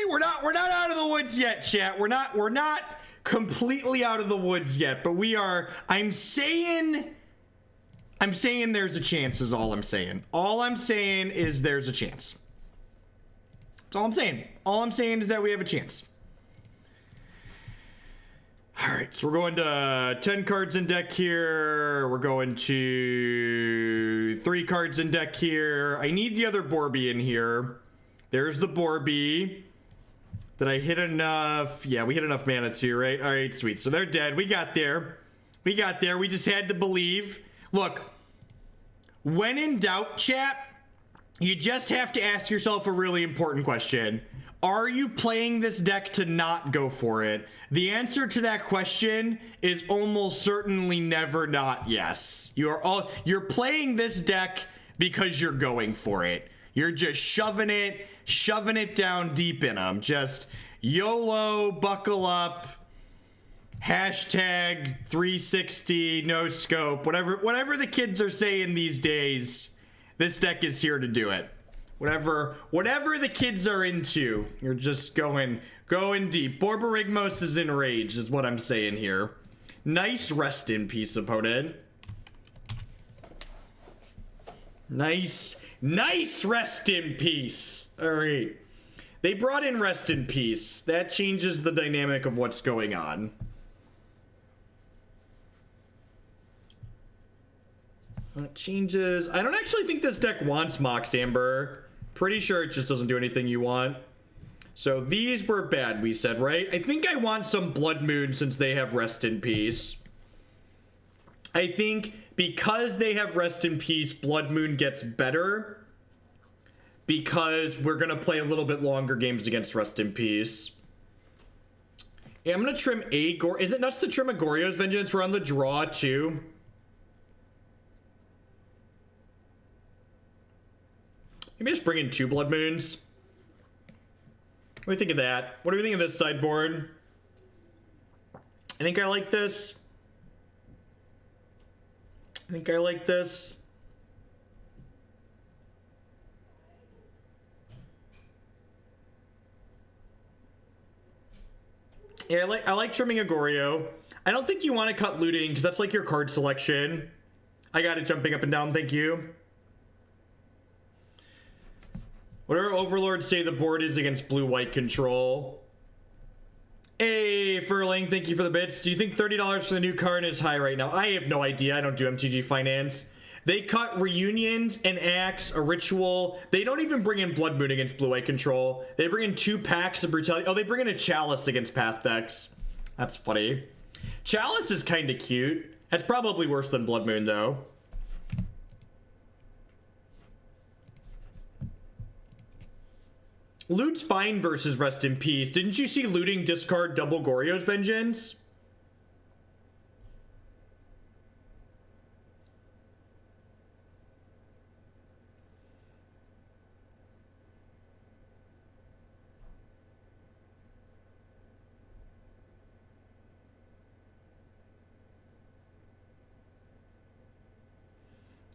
Speaker 1: We're not out of the woods yet, chat. We're not completely out of the woods yet, but we are. I'm saying there's a chance is all I'm saying. All I'm saying is there's a chance. That's all I'm saying. All I'm saying is that we have a chance. All right, so we're going to 10 cards in deck here. We're going to 3 cards in deck here. I need the other Borby in here. There's the Borby. Did I hit enough? Yeah, we hit enough mana too, right? All right, sweet. So they're dead. We got there. We just had to believe. Look, when in doubt, chat, you just have to ask yourself a really important question. Are you playing this deck to not go for it? The answer to that question is almost certainly never not yes. You're playing this deck because you're going for it. You're just shoving it down deep in them. Just YOLO, buckle up. Hashtag 360 no scope, whatever the kids are saying these days, this deck is here to do it. Whatever the kids are into, you're just going deep. Borborygmos is enraged is what I'm saying here. Nice rest in peace, opponent. Nice rest in peace. All right. They brought in rest in peace. That changes the dynamic of what's going on. It changes. I don't actually think this deck wants Mox Amber. Pretty sure it just doesn't do anything you want. So these were bad, we said, right? I think I want some Blood Moon since they have Rest in Peace. I think because they have Rest in Peace, Blood Moon gets better. Because we're going to play a little bit longer games against Rest in Peace. Yeah, I'm going to trim a Goryo. Is it nuts to trim a Goryo's Vengeance? We're on the draw, too. Maybe just bring in 2 Blood Moons. What do you think of that? What do we think of this sideboard? I think I like this. I think I like this. Yeah, I like trimming a Goryo. I don't think you want to cut looting because that's like your card selection. I got it jumping up and down, thank you. What do our overlords say the board is against blue-white control? Hey, Furling, thank you for the bits. Do you think $30 for the new card is high right now? I have no idea. I don't do MTG Finance. They cut Reunions, an Axe, a Ritual. They don't even bring in Blood Moon against blue-white control. They bring in 2 Pacts of Brutality. Oh, they bring in a Chalice against Path decks. That's funny. Chalice is kind of cute. That's probably worse than Blood Moon, though. Loot's fine versus Rest in Peace. Didn't you see looting discard double Goryo's Vengeance?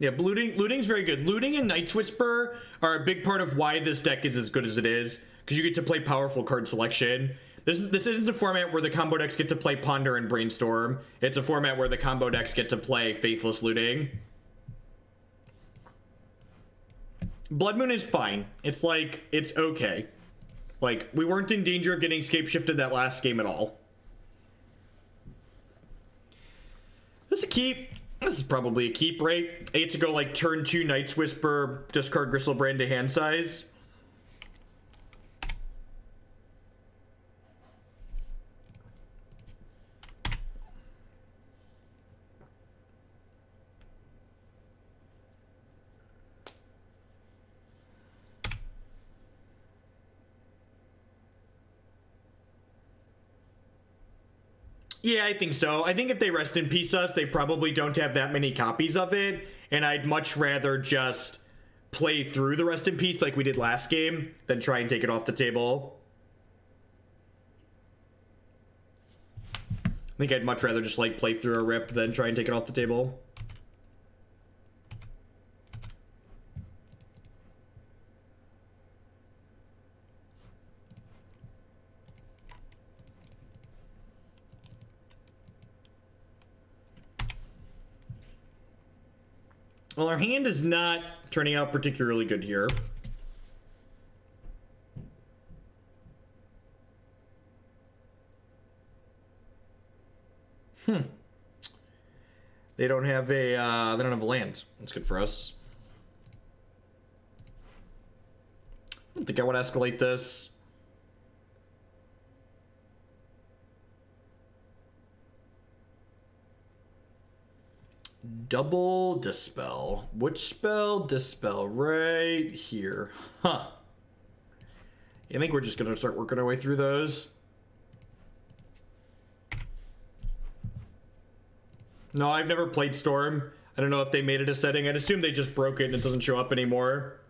Speaker 1: Yeah, looting's very good. Looting and Night's Whisper are a big part of why this deck is as good as it is, because you get to play powerful card selection. This isn't a format where the combo decks get to play Ponder and Brainstorm. It's a format where the combo decks get to play Faithless Looting. Blood Moon is fine. It's like, it's okay. Like, we weren't in danger of getting Scapeshifted that last game at all. This is a keep. This is probably a keep, right? I get to go like turn 2 Night's Whisper, discard Griselbrand to hand size. Yeah, I think so. I think if they Rest in Peace us, they probably don't have that many copies of it, and I'd much rather just play through the Rest in Peace like we did last game than try and take it off the table. I think I'd much rather just like play through a rip than try and take it off the table. Well, our hand is not turning out particularly good here. They don't have a land. That's good for us. I don't think I want to escalate this. Double Dispel. Which spell? Dispel right here. Huh. I think we're just going to start working our way through those. No, I've never played Storm. I don't know if they made it a setting. I'd assume they just broke it and it doesn't show up anymore.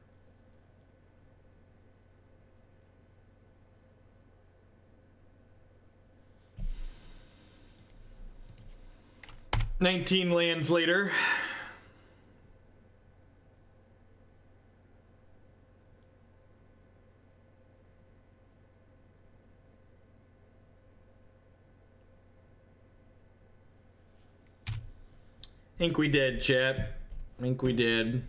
Speaker 1: "19 lands later. I think we did, chat. I think we did.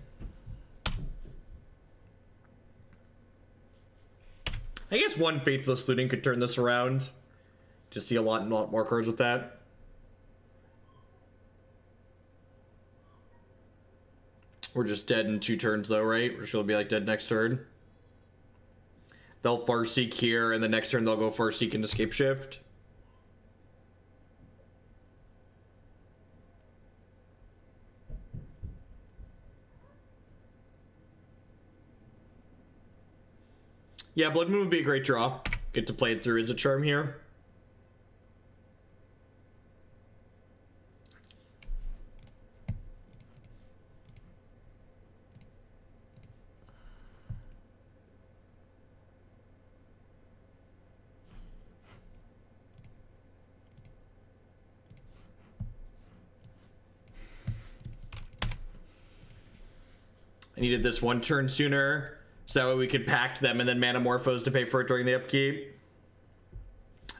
Speaker 1: I guess one Faithless Looting could turn this around. Just see a lot more cards with that. We're just dead in 2 turns though, right? We're just gonna be like dead next turn. They'll Farseek here, and the next turn they'll go Farseek into Scapeshift. Yeah, Blood Moon would be a great draw. Get to play it through as a charm here. I needed this 1 turn sooner, so that way we could pact them and then Manamorphose to pay for it during the upkeep.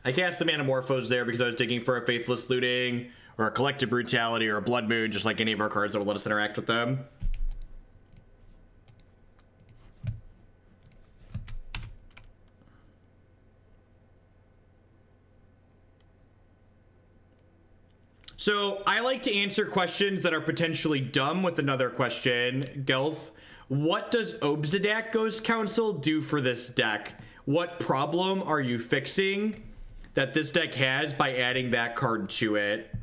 Speaker 1: I cast the Manamorphose there because I was digging for a Faithless Looting, or a Collective Brutality, or a Blood Moon, just like any of our cards that would let us interact with them. So I like to answer questions that are potentially dumb with another question. Gelf, what does Obsidian Ghost Council do for this deck? What problem are you fixing that this deck has by adding that card to it?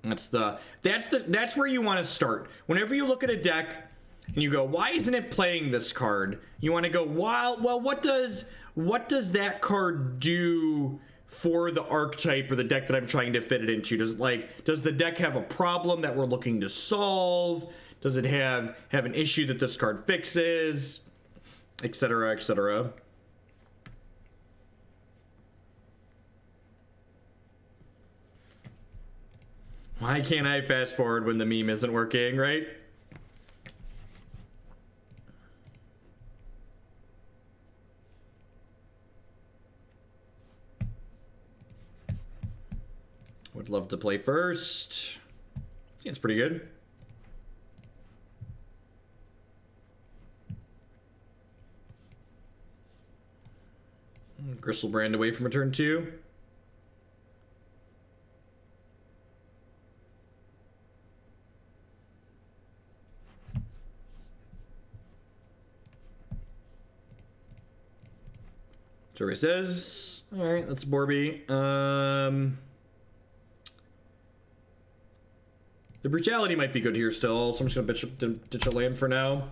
Speaker 1: That's where you want to start. Whenever you look at a deck and you go, why isn't it playing this card? You want to go, well, what does that card do for the archetype or the deck that I'm trying to fit it into? Does the deck have a problem that we're looking to solve? Does it have an issue that this card fixes? Etc., etc. Why can't I fast forward when the meme isn't working, right? Would love to play first. Seems pretty good. Griselbrand away from a turn 2. Survey says, all right, that's Borby. The Brutality might be good here still, so I'm just gonna ditch a land for now.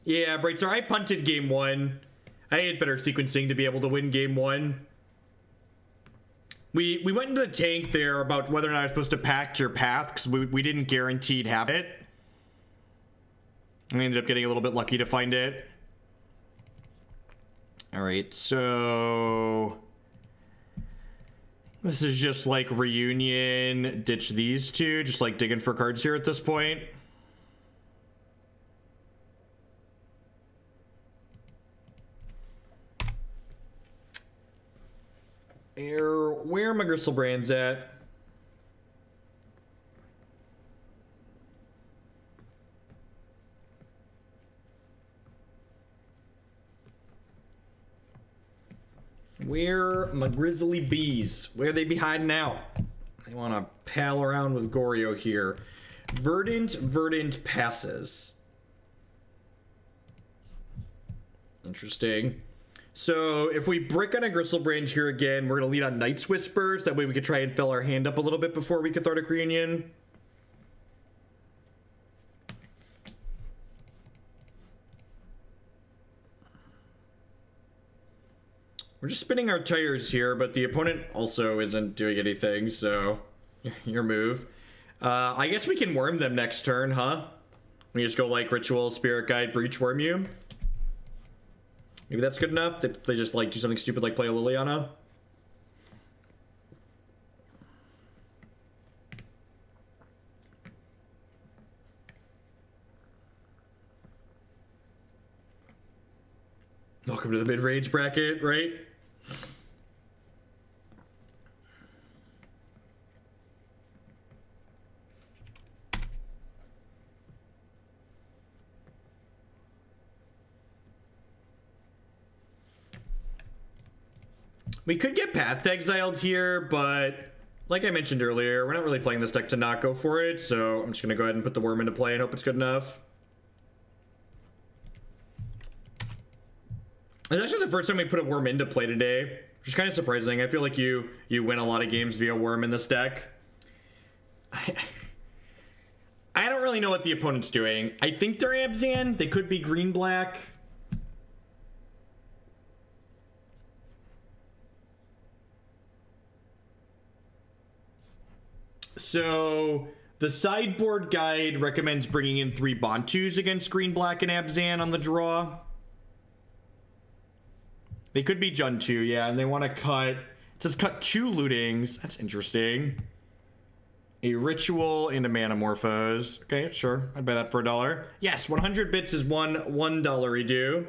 Speaker 1: Yeah, Brightstar, I punted game 1. I had better sequencing to be able to win game 1. We went into the tank there about whether or not I was supposed to pact your path, because we didn't guaranteed have it. I ended up getting a little bit lucky to find it. Alright, so this is just like Reunion, ditch these two, just like digging for cards here at this point. Where are my Griselbrands at? Where are my Grizzly Bees? Where are they be hiding out? I want to pal around with Goryo here. Verdant passes. Interesting. So if we brick on a Griselbrand here again, we're going to lead on Night's Whispers. That way we could try and fill our hand up a little bit before we Cathartic Reunion. We're just spinning our tires here, but the opponent also isn't doing anything, so your move. I guess we can worm them next turn, huh? We just go like Ritual, Spirit Guide, Breach, Worm you. Maybe that's good enough. They just like do something stupid like play a Liliana. Welcome to the mid-range bracket, right? We could get Path exiled here, but like I mentioned earlier, we're not really playing this deck to not go for it, so I'm just going to go ahead and put the Wurm into play and hope it's good enough. It's actually the first time we put a Wurm into play today, which is kind of surprising. I feel like you win a lot of games via Wurm in this deck. I don't really know what the opponent's doing. I think they're Abzan. They could be green-black. So the sideboard guide recommends bringing in 3 Bontus against green, black, and Abzan on the draw. They could be Juntu, yeah, and they want to cut... It says cut 2 lootings. That's interesting. A ritual and a Manamorphose. Okay, sure. I'd buy that for $1. Yes, 100 bits is $1 due.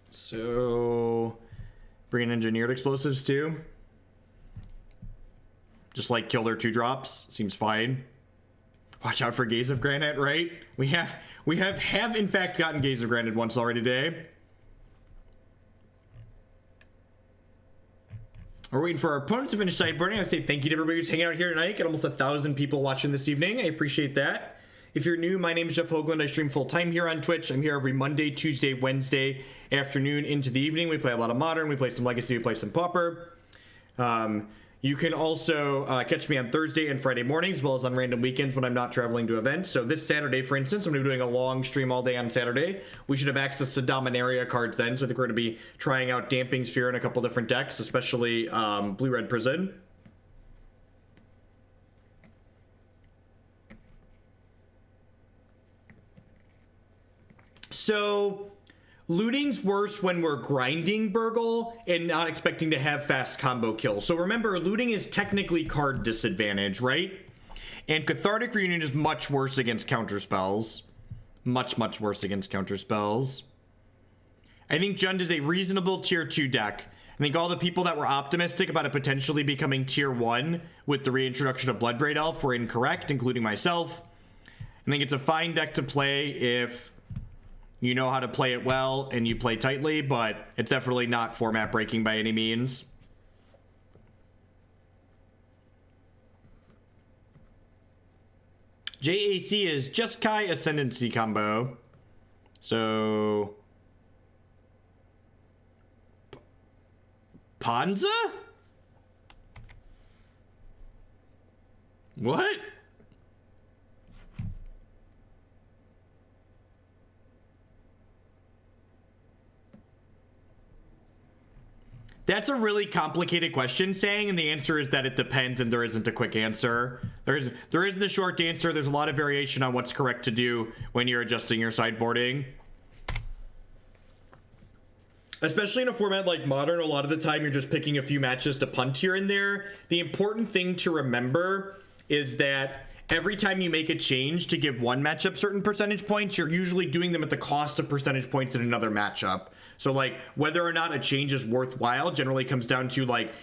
Speaker 1: So... bring in engineered explosives too. Just like kill their 2-drops. Seems fine. Watch out for Gaze of Granite, right? We have in fact gotten Gaze of Granite once already today. We're waiting for our opponents to finish sideboarding. I say thank you to everybody who's hanging out here tonight. Got almost 1,000 people watching this evening. I appreciate that. If you're new, my name is Jeff Hoagland. I stream full-time here on Twitch. I'm here every Monday, Tuesday, Wednesday afternoon into the evening. We play a lot of Modern. We play some Legacy. We play some Pauper. You can also catch me on Thursday and Friday mornings, as well as on random weekends when I'm not traveling to events. So this Saturday, for instance, I'm going to be doing a long stream all day on Saturday. We should have access to Dominaria cards then. So I think we're going to be trying out Damping Sphere in a couple different decks, especially Blue-Red Prison. So looting's worse when we're grinding Burgle and not expecting to have fast combo kills. So remember, looting is technically card disadvantage, right? And Cathartic Reunion is much worse against counterspells. Much, much worse against counterspells. I think Jund is a reasonable tier 2 deck. I think all the people that were optimistic about it potentially becoming tier 1 with the reintroduction of Bloodbraid Elf were incorrect, including myself. I think it's a fine deck to play if you know how to play it well and you play tightly, but it's definitely not format breaking by any means. JAC is just Kai Ascendancy combo. So Panza? What? That's a really complicated question, Sang, and the answer is that it depends, and there isn't a quick answer. There isn't a short answer. There's a lot of variation on what's correct to do when you're adjusting your sideboarding. Especially in a format like Modern, a lot of the time you're just picking a few matches to punt here and there. The important thing to remember is that every time you make a change to give one matchup certain percentage points, you're usually doing them at the cost of percentage points in another matchup. So like whether or not a change is worthwhile generally comes down to like,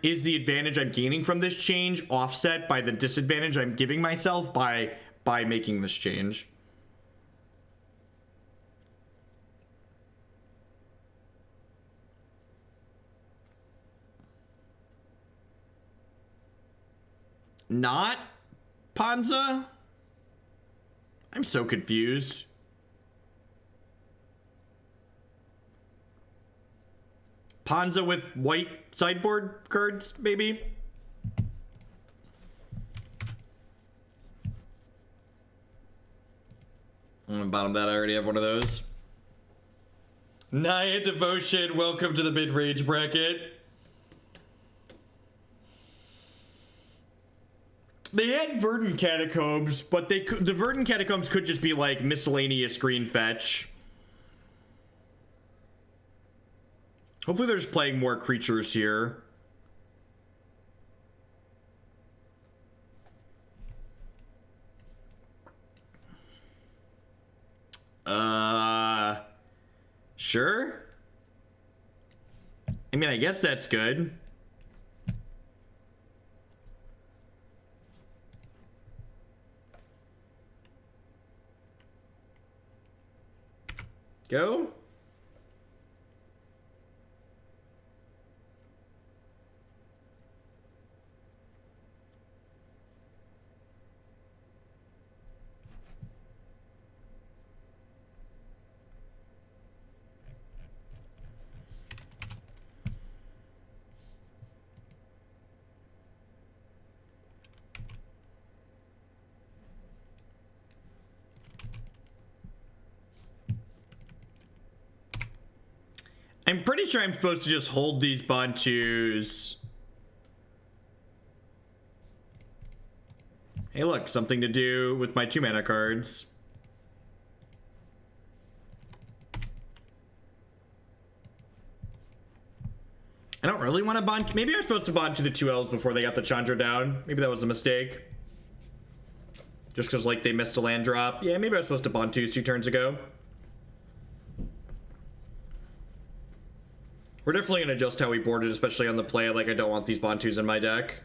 Speaker 1: is the advantage I'm gaining from this change offset by the disadvantage I'm giving myself by making this change? Not Panza? I'm so confused. Panza with white sideboard cards, maybe? On the bottom of that, I already have one of those. Naya Devotion, welcome to the mid-range bracket. They had Verdant Catacombs, but the Verdant Catacombs could just be like miscellaneous green fetch. Hopefully they're just playing more creatures here. Sure. I mean, I guess that's good. Go. I'm pretty sure I'm supposed to just hold these Bontus. Hey, look, something to do with my 2 mana cards. I don't really want to bond. Maybe I'm supposed to bond to the 2 L's before they got the Chandra down. Maybe that was a mistake. Just because, like, they missed a land drop. Yeah, maybe I was supposed to bond 2 turns ago. We're definitely going to adjust how we board it, especially on the play. Like, I don't want these Bontus in my deck.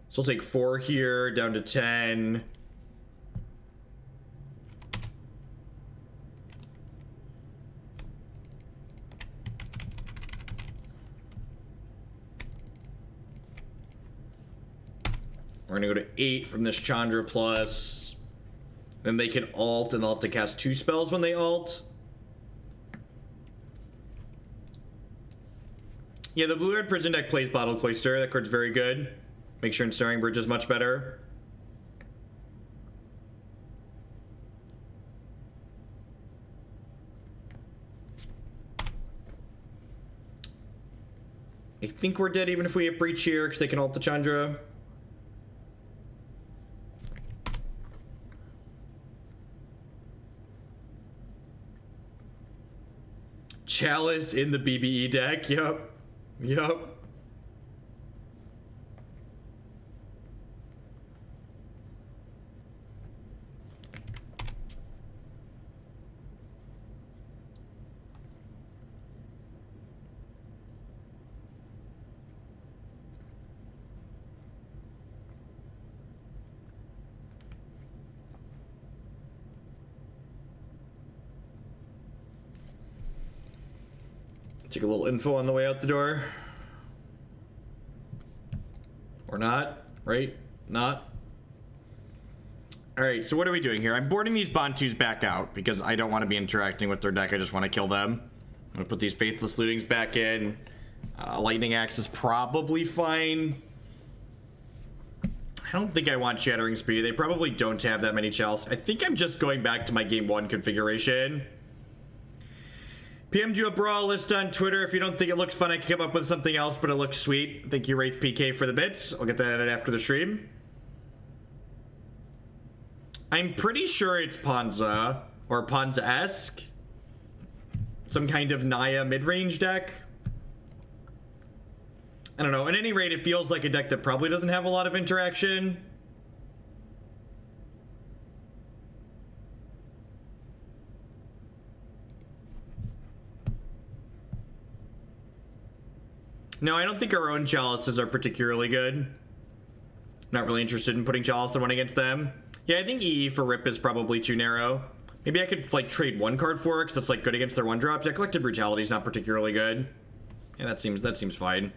Speaker 1: So we'll take 4 here, down to 10. We're gonna go to 8 from this Chandra plus. Then they can ult, and they'll have to cast 2 spells when they ult. Yeah, the blue-red prison deck plays Bottle Cloister. That card's very good. Make sure Ensnaring Bridge is much better. I think we're dead even if we hit Breach here, because they can ult the Chandra. Chalice in the BBE deck. Yup. Yup. Take a little info on the way out the door. Or not, right? Not. Alright, so what are we doing here? I'm boarding these Bontus back out because I don't want to be interacting with their deck. I just want to kill them. I'm going to put these Faithless Lootings back in. Lightning Axe is probably fine. I don't think I want Shattering Spree. They probably don't have that many Chalice. I think I'm just going back to my game 1 configuration. PM'd you a brawl list on Twitter. If you don't think it looks fun, I can come up with something else, but it looks sweet. Thank you, Wraith PK, for the bits. I'll get that added after the stream. I'm pretty sure it's Ponza, or Ponza-esque. Some kind of Naya mid-range deck. I don't know. At any rate, it feels like a deck that probably doesn't have a lot of interaction. No, I don't think our own Chalices are particularly good. Not really interested in putting Chalice in one against them. Yeah, I think EE for Rip is probably too narrow. Maybe I could, like, trade 1 card for it, because it's, like, good against their 1-drops. Yeah, Collective Brutality is not particularly good. Yeah, that seems fine.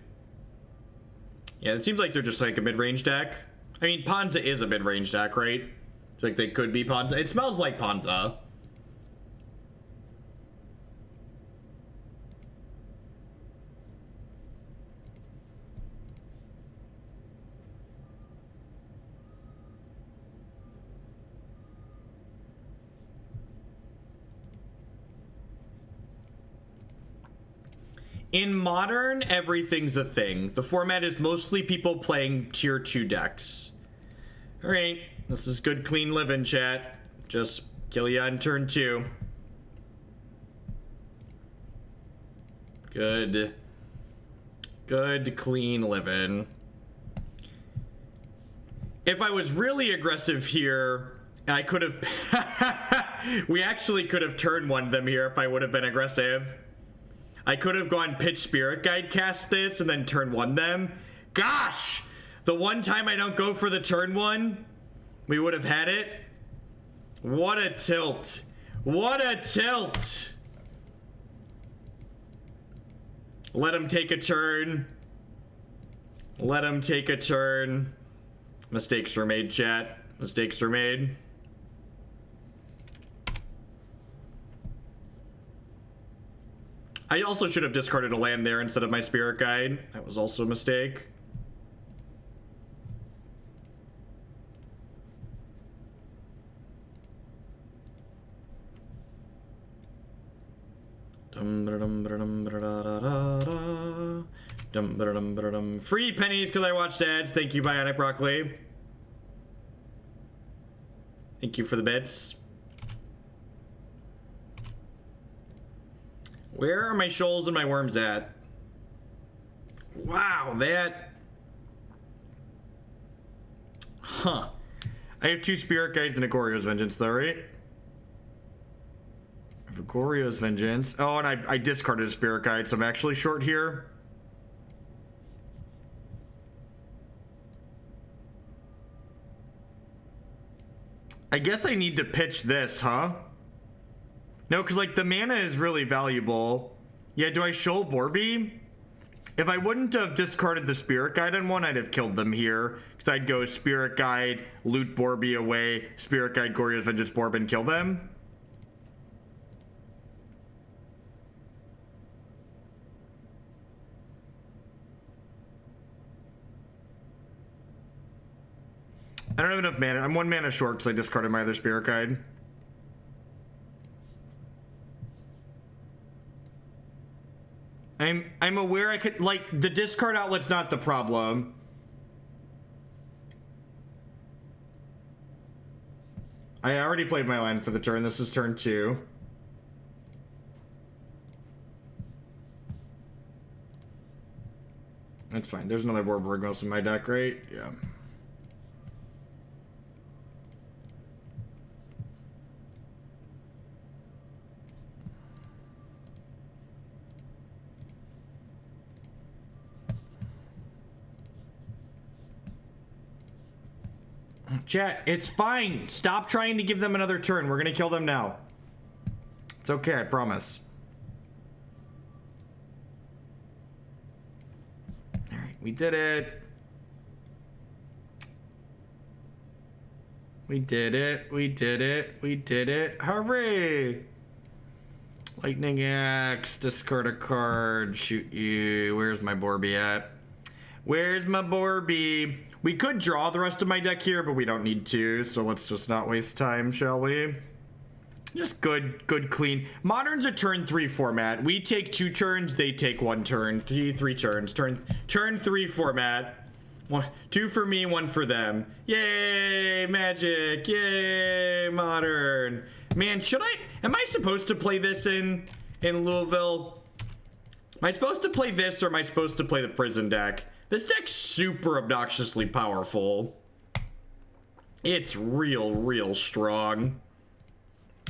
Speaker 1: Yeah, it seems like they're just, like, a mid-range deck. I mean, Ponza is a mid-range deck, right? It's like, they could be Ponza. It smells like Ponza. In Modern, everything's a thing. The format is mostly people playing tier 2 decks. Alright, this is good clean living, chat. Just kill ya on turn 2. Good clean living. If I was really aggressive here, I could have... we actually could have turn 1'd them here if I would have been aggressive. I could have gone Pitch Spirit Guide, cast this, and then turn 1 them. gosh! The one time I don't go for the turn one, we would have had it. What a tilt. What a tilt. Let him take a turn. Let him take a turn. Mistakes were made, chat. Mistakes were made. I also should have discarded a land there instead of my Spirit Guide. That was also a mistake. Free pennies because I watched ads. Thank you, Bionic Broccoli. Thank you for the bits. Where are my shoals and my worms at? Wow, that... Huh. I have 2 Spirit Guides and a Goryo's Vengeance though, right? For Goryo's Vengeance. Oh, and I discarded a Spirit Guide, so I'm actually short here. I guess I need to pitch this, huh? No, because, like, the mana is really valuable. Yeah, do I Shoal Borby? If I wouldn't have discarded the Spirit Guide on one, I'd have killed them here. Because I'd go Spirit Guide, loot Borby away, Spirit Guide, Goryo's Vengeance, Borb, and kill them. I don't have enough mana. I'm 1 mana short because I discarded my other Spirit Guide. I'm aware I could, like, the discard outlet's not the problem. I already played my land for the turn. This is turn 2. That's fine. There's another Borborygmos in my deck, right? Yeah. Chat, it's fine. Stop trying to give them another turn. We're gonna kill them now. It's okay, I promise. Alright, we did it. We did it. We did it. We did it. Hooray! Lightning Axe, discard a card, shoot you. Where's my Borby at? Where's my Borby? We could draw the rest of my deck here, but we don't need to, so let's just not waste time, shall we? Just good, clean. Modern's a turn 3 format. We take 2 turns, they take 1 turn. Three turns. Turn 3 format. 2 for me, 1 for them. Yay, Magic. Yay, Modern. Man, am I supposed to play this in Louisville? Am I supposed to play this, or am I supposed to play the prison deck? This deck's super obnoxiously powerful. It's real strong.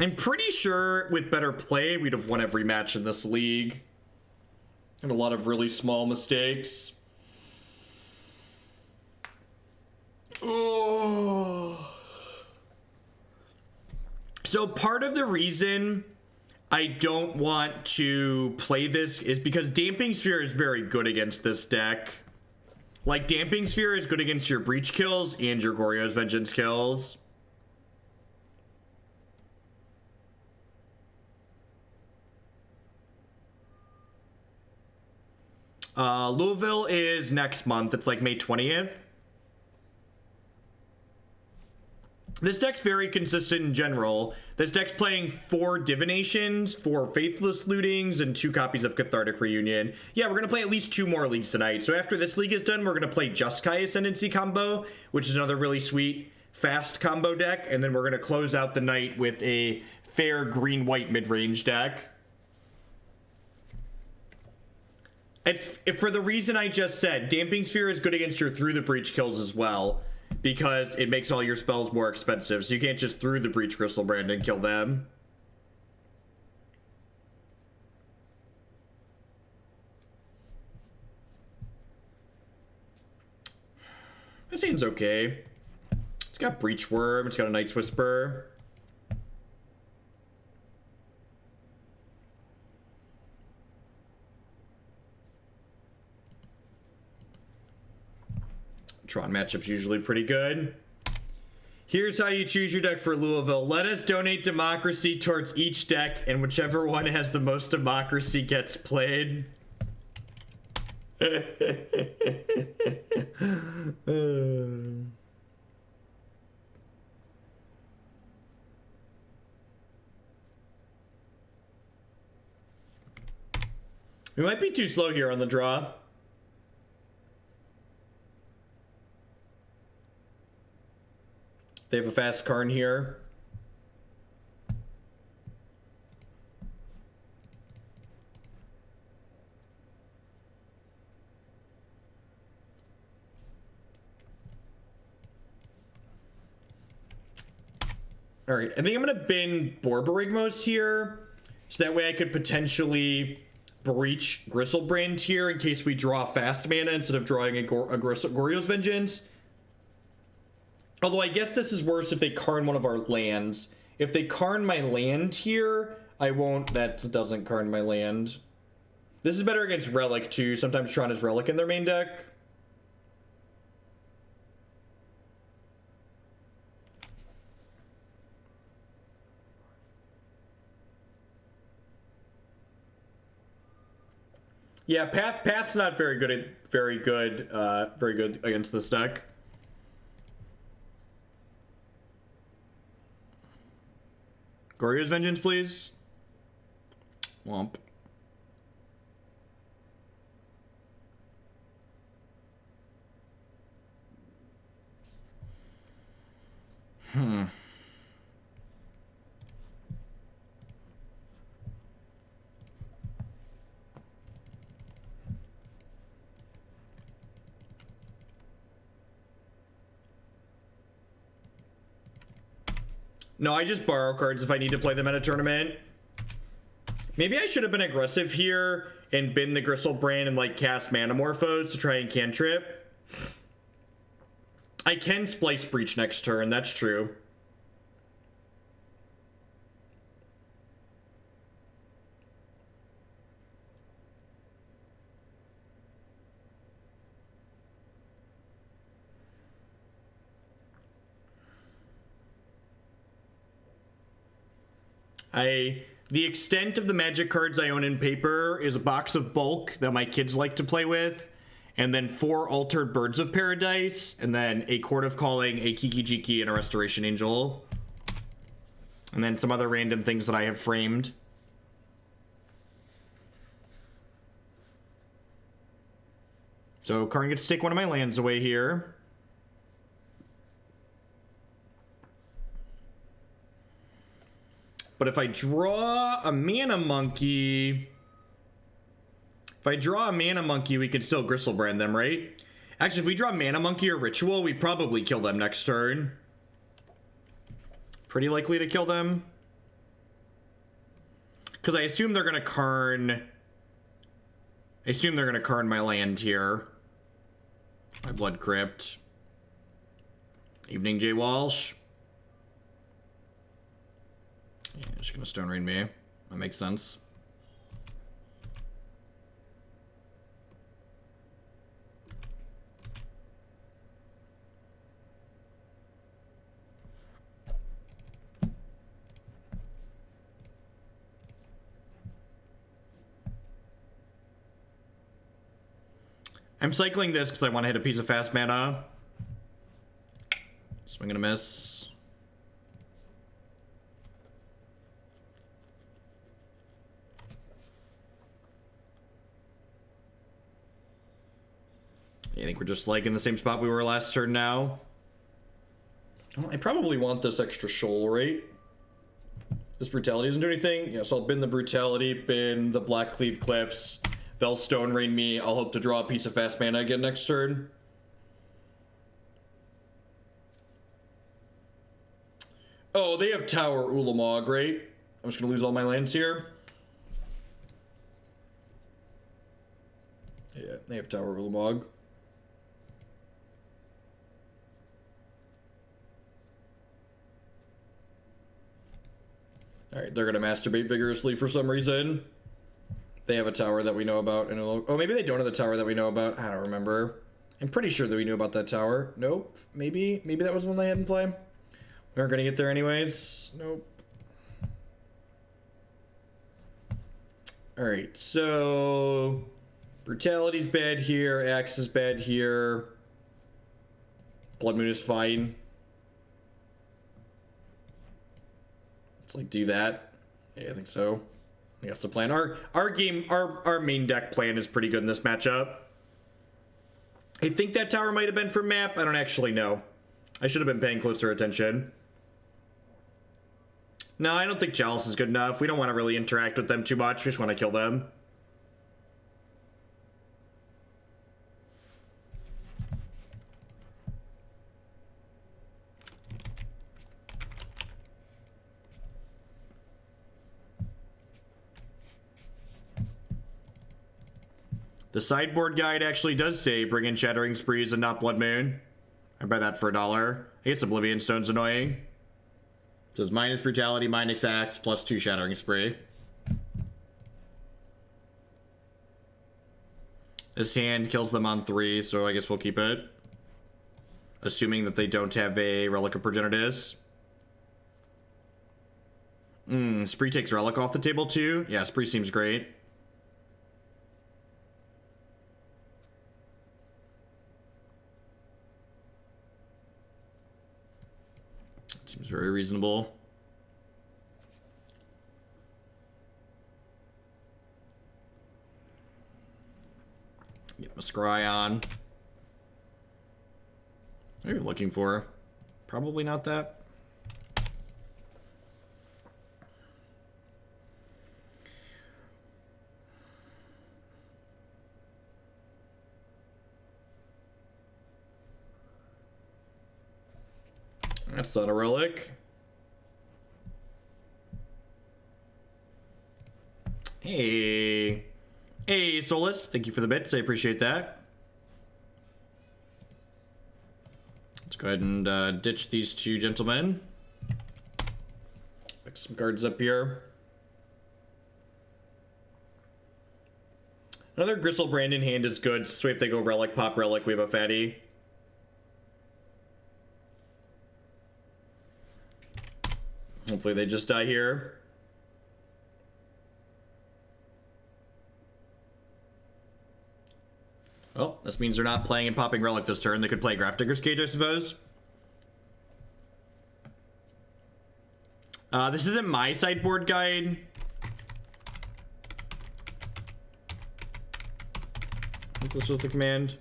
Speaker 1: I'm pretty sure with better play, we'd have won every match in this league. And a lot of really small mistakes. Oh. So part of the reason I don't want to play this is because Damping Sphere is very good against this deck. Like, Damping Sphere is good against your Breach kills and your Goryo's Vengeance kills. Louisville is next month. It's like May 20th. This deck's very consistent in general. This deck's playing 4 Divinations, 4 Faithless Lootings, and 2 copies of Cathartic Reunion. Yeah, we're going to play at least 2 more leagues tonight. So after this league is done, we're going to play Jeskai Ascendancy combo, which is another really sweet, fast combo deck. And then we're going to close out the night with a fair green-white mid-range deck. It's, for the reason I just said, Damping Sphere is good against your Through the Breach kills as well, because it makes all your spells more expensive, so you can't just Through the Breach Griselbrand and kill them. This hand's okay. It's got Breach Worm, it's got a Night's Whisper. Tron matchup's usually pretty good. Here's how you choose your deck for Louisville. Let us donate democracy towards each deck, and whichever one has the most democracy gets played. We might be too slow here on the draw. They have a fast Karn here. All right, I think I'm gonna bin Borborygmos here, so that way I could potentially breach Griselbrand here in case we draw fast mana instead of drawing a Goryo's Vengeance. Although I guess this is worse if they Karn one of our lands. If they Karn my land here, I won't. That doesn't Karn my land. This is better against Relic too. Sometimes Tron has Relic in their main deck. Yeah, Path's not very good against this deck. Goryo's Vengeance, please. Womp. No, I just borrow cards if I need to play them at a tournament. Maybe I should have been aggressive here and bin the Griselbrand and like cast Manamorphose to try and cantrip. I can Splice Breach next turn, that's true. The extent of the Magic cards I own in paper is a box of bulk that my kids like to play with, and then 4 Altered Birds of Paradise, and then a Court of Calling, a Kiki Jiki, and a Restoration Angel. And then some other random things that I have framed. So Karn gets to take one of my lands away here. But if I draw a Mana Monkey... If I draw a Mana Monkey, we can still Griselbrand them, right? Actually, if we draw Mana Monkey or Ritual, we probably kill them next turn. Pretty likely to kill them. Because I assume they're going to Karn... I assume they're going to Karn my land here. My Blood Crypt. Evening J. Walsh. Yeah, just gonna Stone Rain me. That makes sense. I'm cycling this because I want to hit a piece of fast mana. Swing and a miss. I think we're just like in the same spot we were last turn now. Well, I probably want this extra shoal, right? This Brutality doesn't do anything. Yeah, so I'll bin the Brutality, bin the Blackcleave Cliffs. They'll Stone Rain me. I'll hope to draw a piece of fast mana again next turn. Oh, they have Tower Ulamog, right? I'm just gonna lose all my lands here. Yeah, they have Tower Ulamog. Alright, they're gonna masturbate vigorously for some reason. They have a tower that we know about. Oh, maybe they don't have the tower that we know about. I don't remember. I'm pretty sure that we knew about that tower. Nope. Maybe that was one they had in play. We aren't gonna get there anyways. Nope. Alright, so... Brutality's bad here. Axe is bad here. Blood Moon is fine. Let's like do that. Yeah, I think so. I think that's the plan. Our main deck plan is pretty good in this matchup. I think that tower might have been for map. I don't actually know. I should have been paying closer attention. No, I don't think Chalice is good enough. We don't want to really interact with them too much. We just want to kill them. The sideboard guide actually does say bring in Shattering Sprees and not Blood Moon. I buy that for $1. I guess Oblivion Stone's annoying. It says minus Brutality, minus Axe, plus 2 Shattering Spree. This hand kills them on 3, so I guess we'll keep it. Assuming that they don't have a Relic of Progenitus. Spree takes Relic off the table too. Yeah, Spree seems great. Seems very reasonable. Get my scry on. What are you looking for? Probably not that. That's not a relic. Hey. Hey, Solus. Thank you for the bits. I appreciate that. Let's go ahead and ditch these two gentlemen. Pick some cards up here. Another Griselbrand in hand is good. So if they go relic, pop relic, we have a fatty. Hopefully they just die here. Well, this means they're not playing and popping relic this turn. They could play Grafdigger's Cage, I suppose. This isn't my sideboard guide. I think this was the command.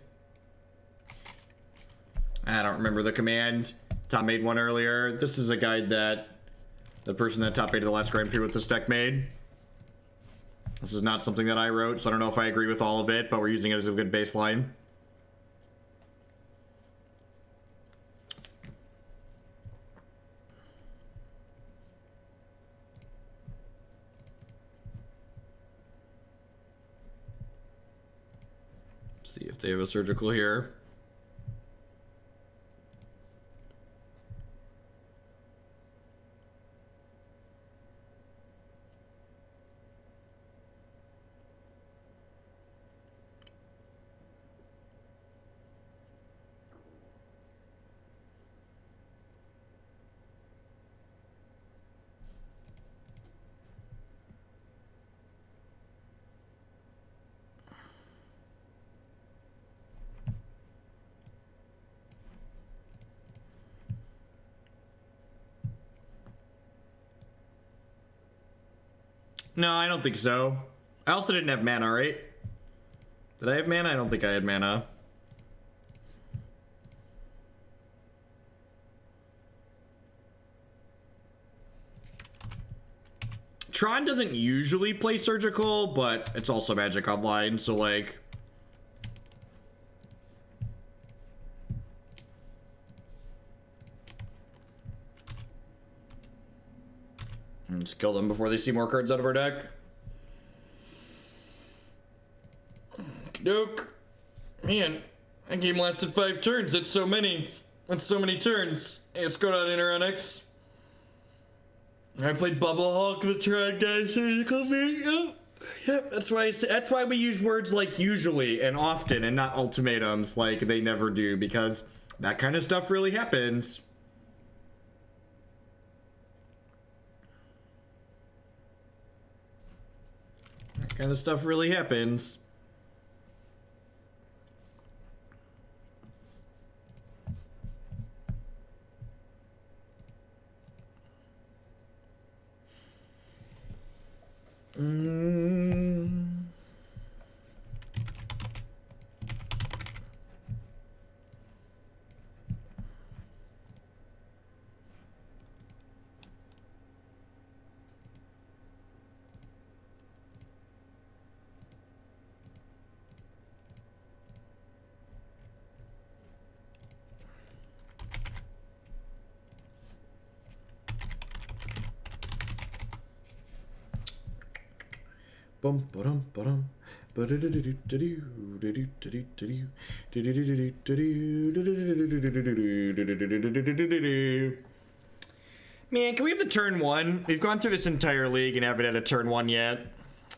Speaker 1: I don't remember the command. Tom made one earlier. This is a guide that the person that top 8 of the last Grand Prix with this deck made. This is not something that I wrote, so I don't know if I agree with all of it, but we're using it as a good baseline. See if they have a surgical here. No, I don't think so. I also didn't have mana, right? Did I have mana? I don't think I had mana. Tron doesn't usually play surgical, but it's also Magic Online, so like... Just kill them before they see more cards out of our deck. Doke. Man, that game lasted 5 turns. That's so many. That's so many turns. Hey, let's go down Interonyx. I played Bubble Hulk the Tron guys. Yep, that's why we use words like usually and often and not ultimatums like they never do, because that kind of stuff really happens. That kind of stuff really happens. Man, can we have the turn one? We've gone through this entire league and haven't had a turn one yet.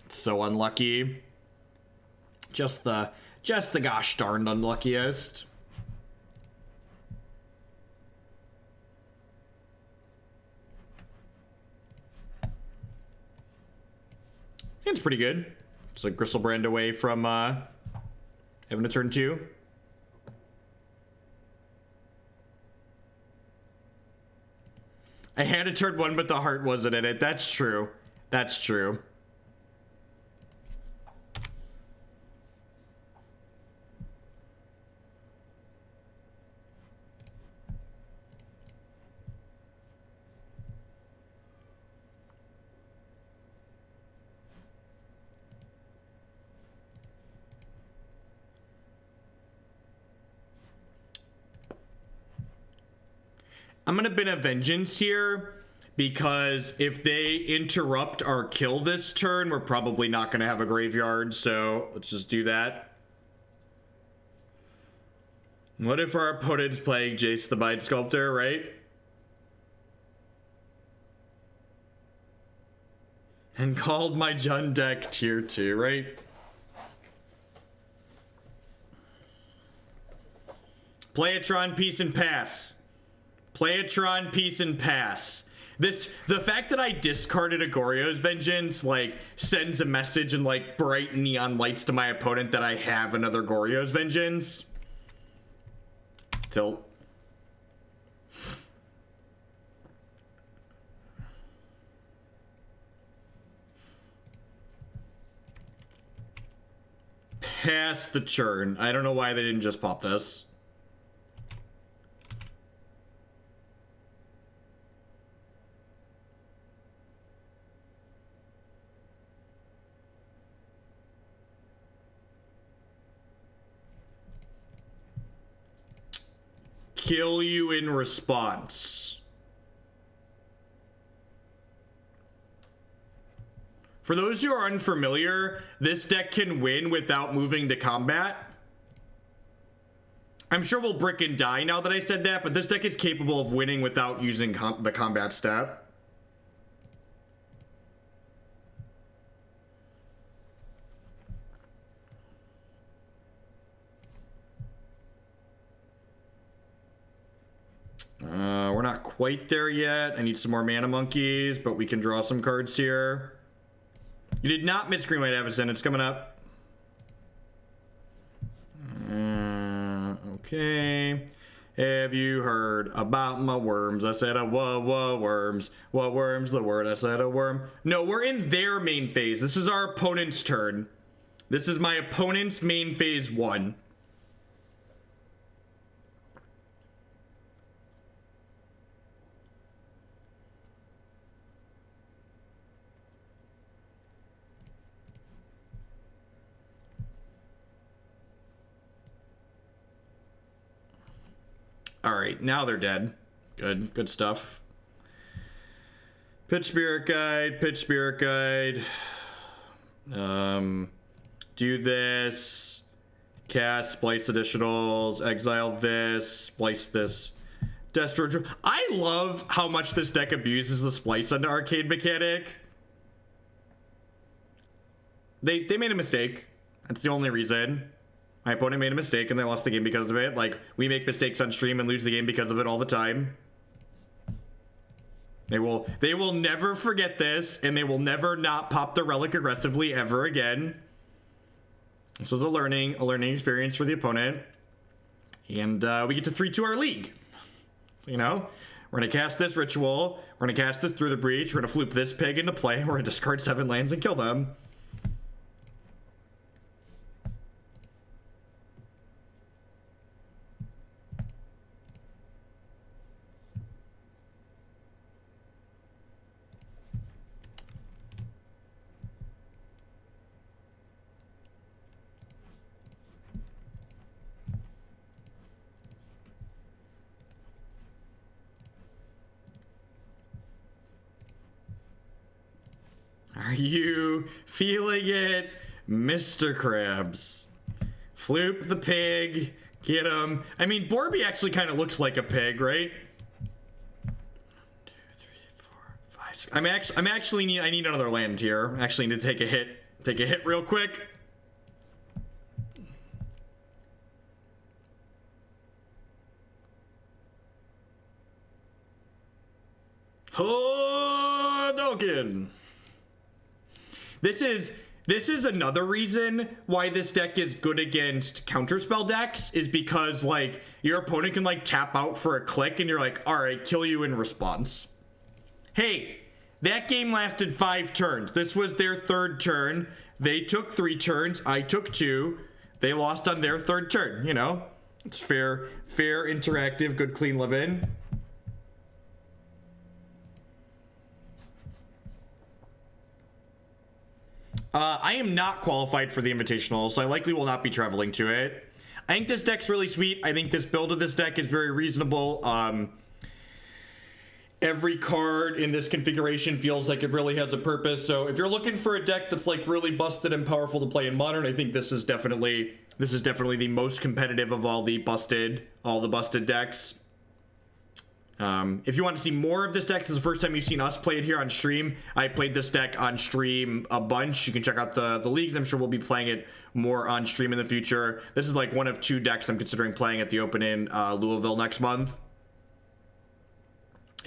Speaker 1: It's so unlucky. Just the gosh darned unluckiest. It's pretty good. It's like Griselbrand away from having a turn two. I had a turn one, but the heart wasn't in it. That's true. That's true. I'm gonna bin a vengeance here, because if they interrupt our kill this turn, we're probably not gonna have a graveyard, so let's just do that. What if our opponent's playing Jace the Mind Sculptor, right? And called my Jund deck tier 2, right? Play a Tron, peace and pass. Play a Tron, peace and pass. The fact that I discarded a Goryo's Vengeance, like, sends a message and, like, bright neon lights to my opponent that I have another Goryo's Vengeance. Tilt. Pass the churn. I don't know why they didn't just pop this. Kill you in response. For those who are unfamiliar, this deck can win without moving to combat. I'm sure we'll brick and die now that I said that, but this deck is capable of winning without using the combat step. We're not quite there yet. I need some more mana monkeys, but we can draw some cards here. You did not miss Green White Avacyn. It's coming up. Okay. Have you heard about my worms? I said, whoa, worms. What worm's the word? I said a worm. No, we're in their main phase. This is our opponent's turn. This is my opponent's main phase 1. Alright, now they're dead. Good stuff. Pitch Spirit Guide, Pitch Spirit Guide. Do this. Cast, splice additionals, exile this, splice this. Desperate. I love how much this deck abuses the Splice under Arcade mechanic. They made a mistake. That's the only reason. My opponent made a mistake and they lost the game because of it. Like, we make mistakes on stream and lose the game because of it all the time. They will never forget this, and they will never not pop the relic aggressively ever again. This was a learning experience for the opponent. And we get to 3-2 our league. So, you know, we're gonna cast this ritual, we're gonna cast this Through the Breach, we're gonna floop this pig into play, we're gonna discard 7 lands and kill them. Are you feeling it, Mr. Krabs? Floop the pig, get him. I mean, Borby actually kind of looks like a pig, right? 1, 2, 3, 4, 5, 6. I need another land here. I actually need to take a hit real quick. Hadouken! This is another reason why this deck is good against counterspell decks, is because, like, your opponent can, like, tap out for a click and you're like, alright, kill you in response. Hey, that game lasted 5 turns. This was their 3rd turn. They took 3 turns. I took 2. They lost on their 3rd turn, you know? It's fair, interactive, good, clean living. I am not qualified for the Invitational, so I likely will not be traveling to it. I think this deck's really sweet. I think this build of this deck is very reasonable. Every card in this configuration feels like it really has a purpose. So if you're looking for a deck that's like really busted and powerful to play in Modern, I think this is definitely the most competitive of all the busted decks. If you want to see more of this deck, this is the first time you've seen us play it here on stream. I played this deck on stream a bunch. You can check out the leagues. I'm sure we'll be playing it more on stream in the future. This is like one of 2 decks I'm considering playing at the Open in Louisville next month.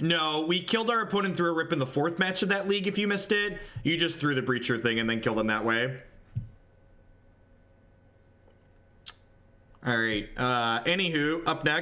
Speaker 1: No, we killed our opponent through a rip in the 4th match of that league. If you missed it, you just threw the Breacher thing and then killed them that way. All right. Anywho, up next.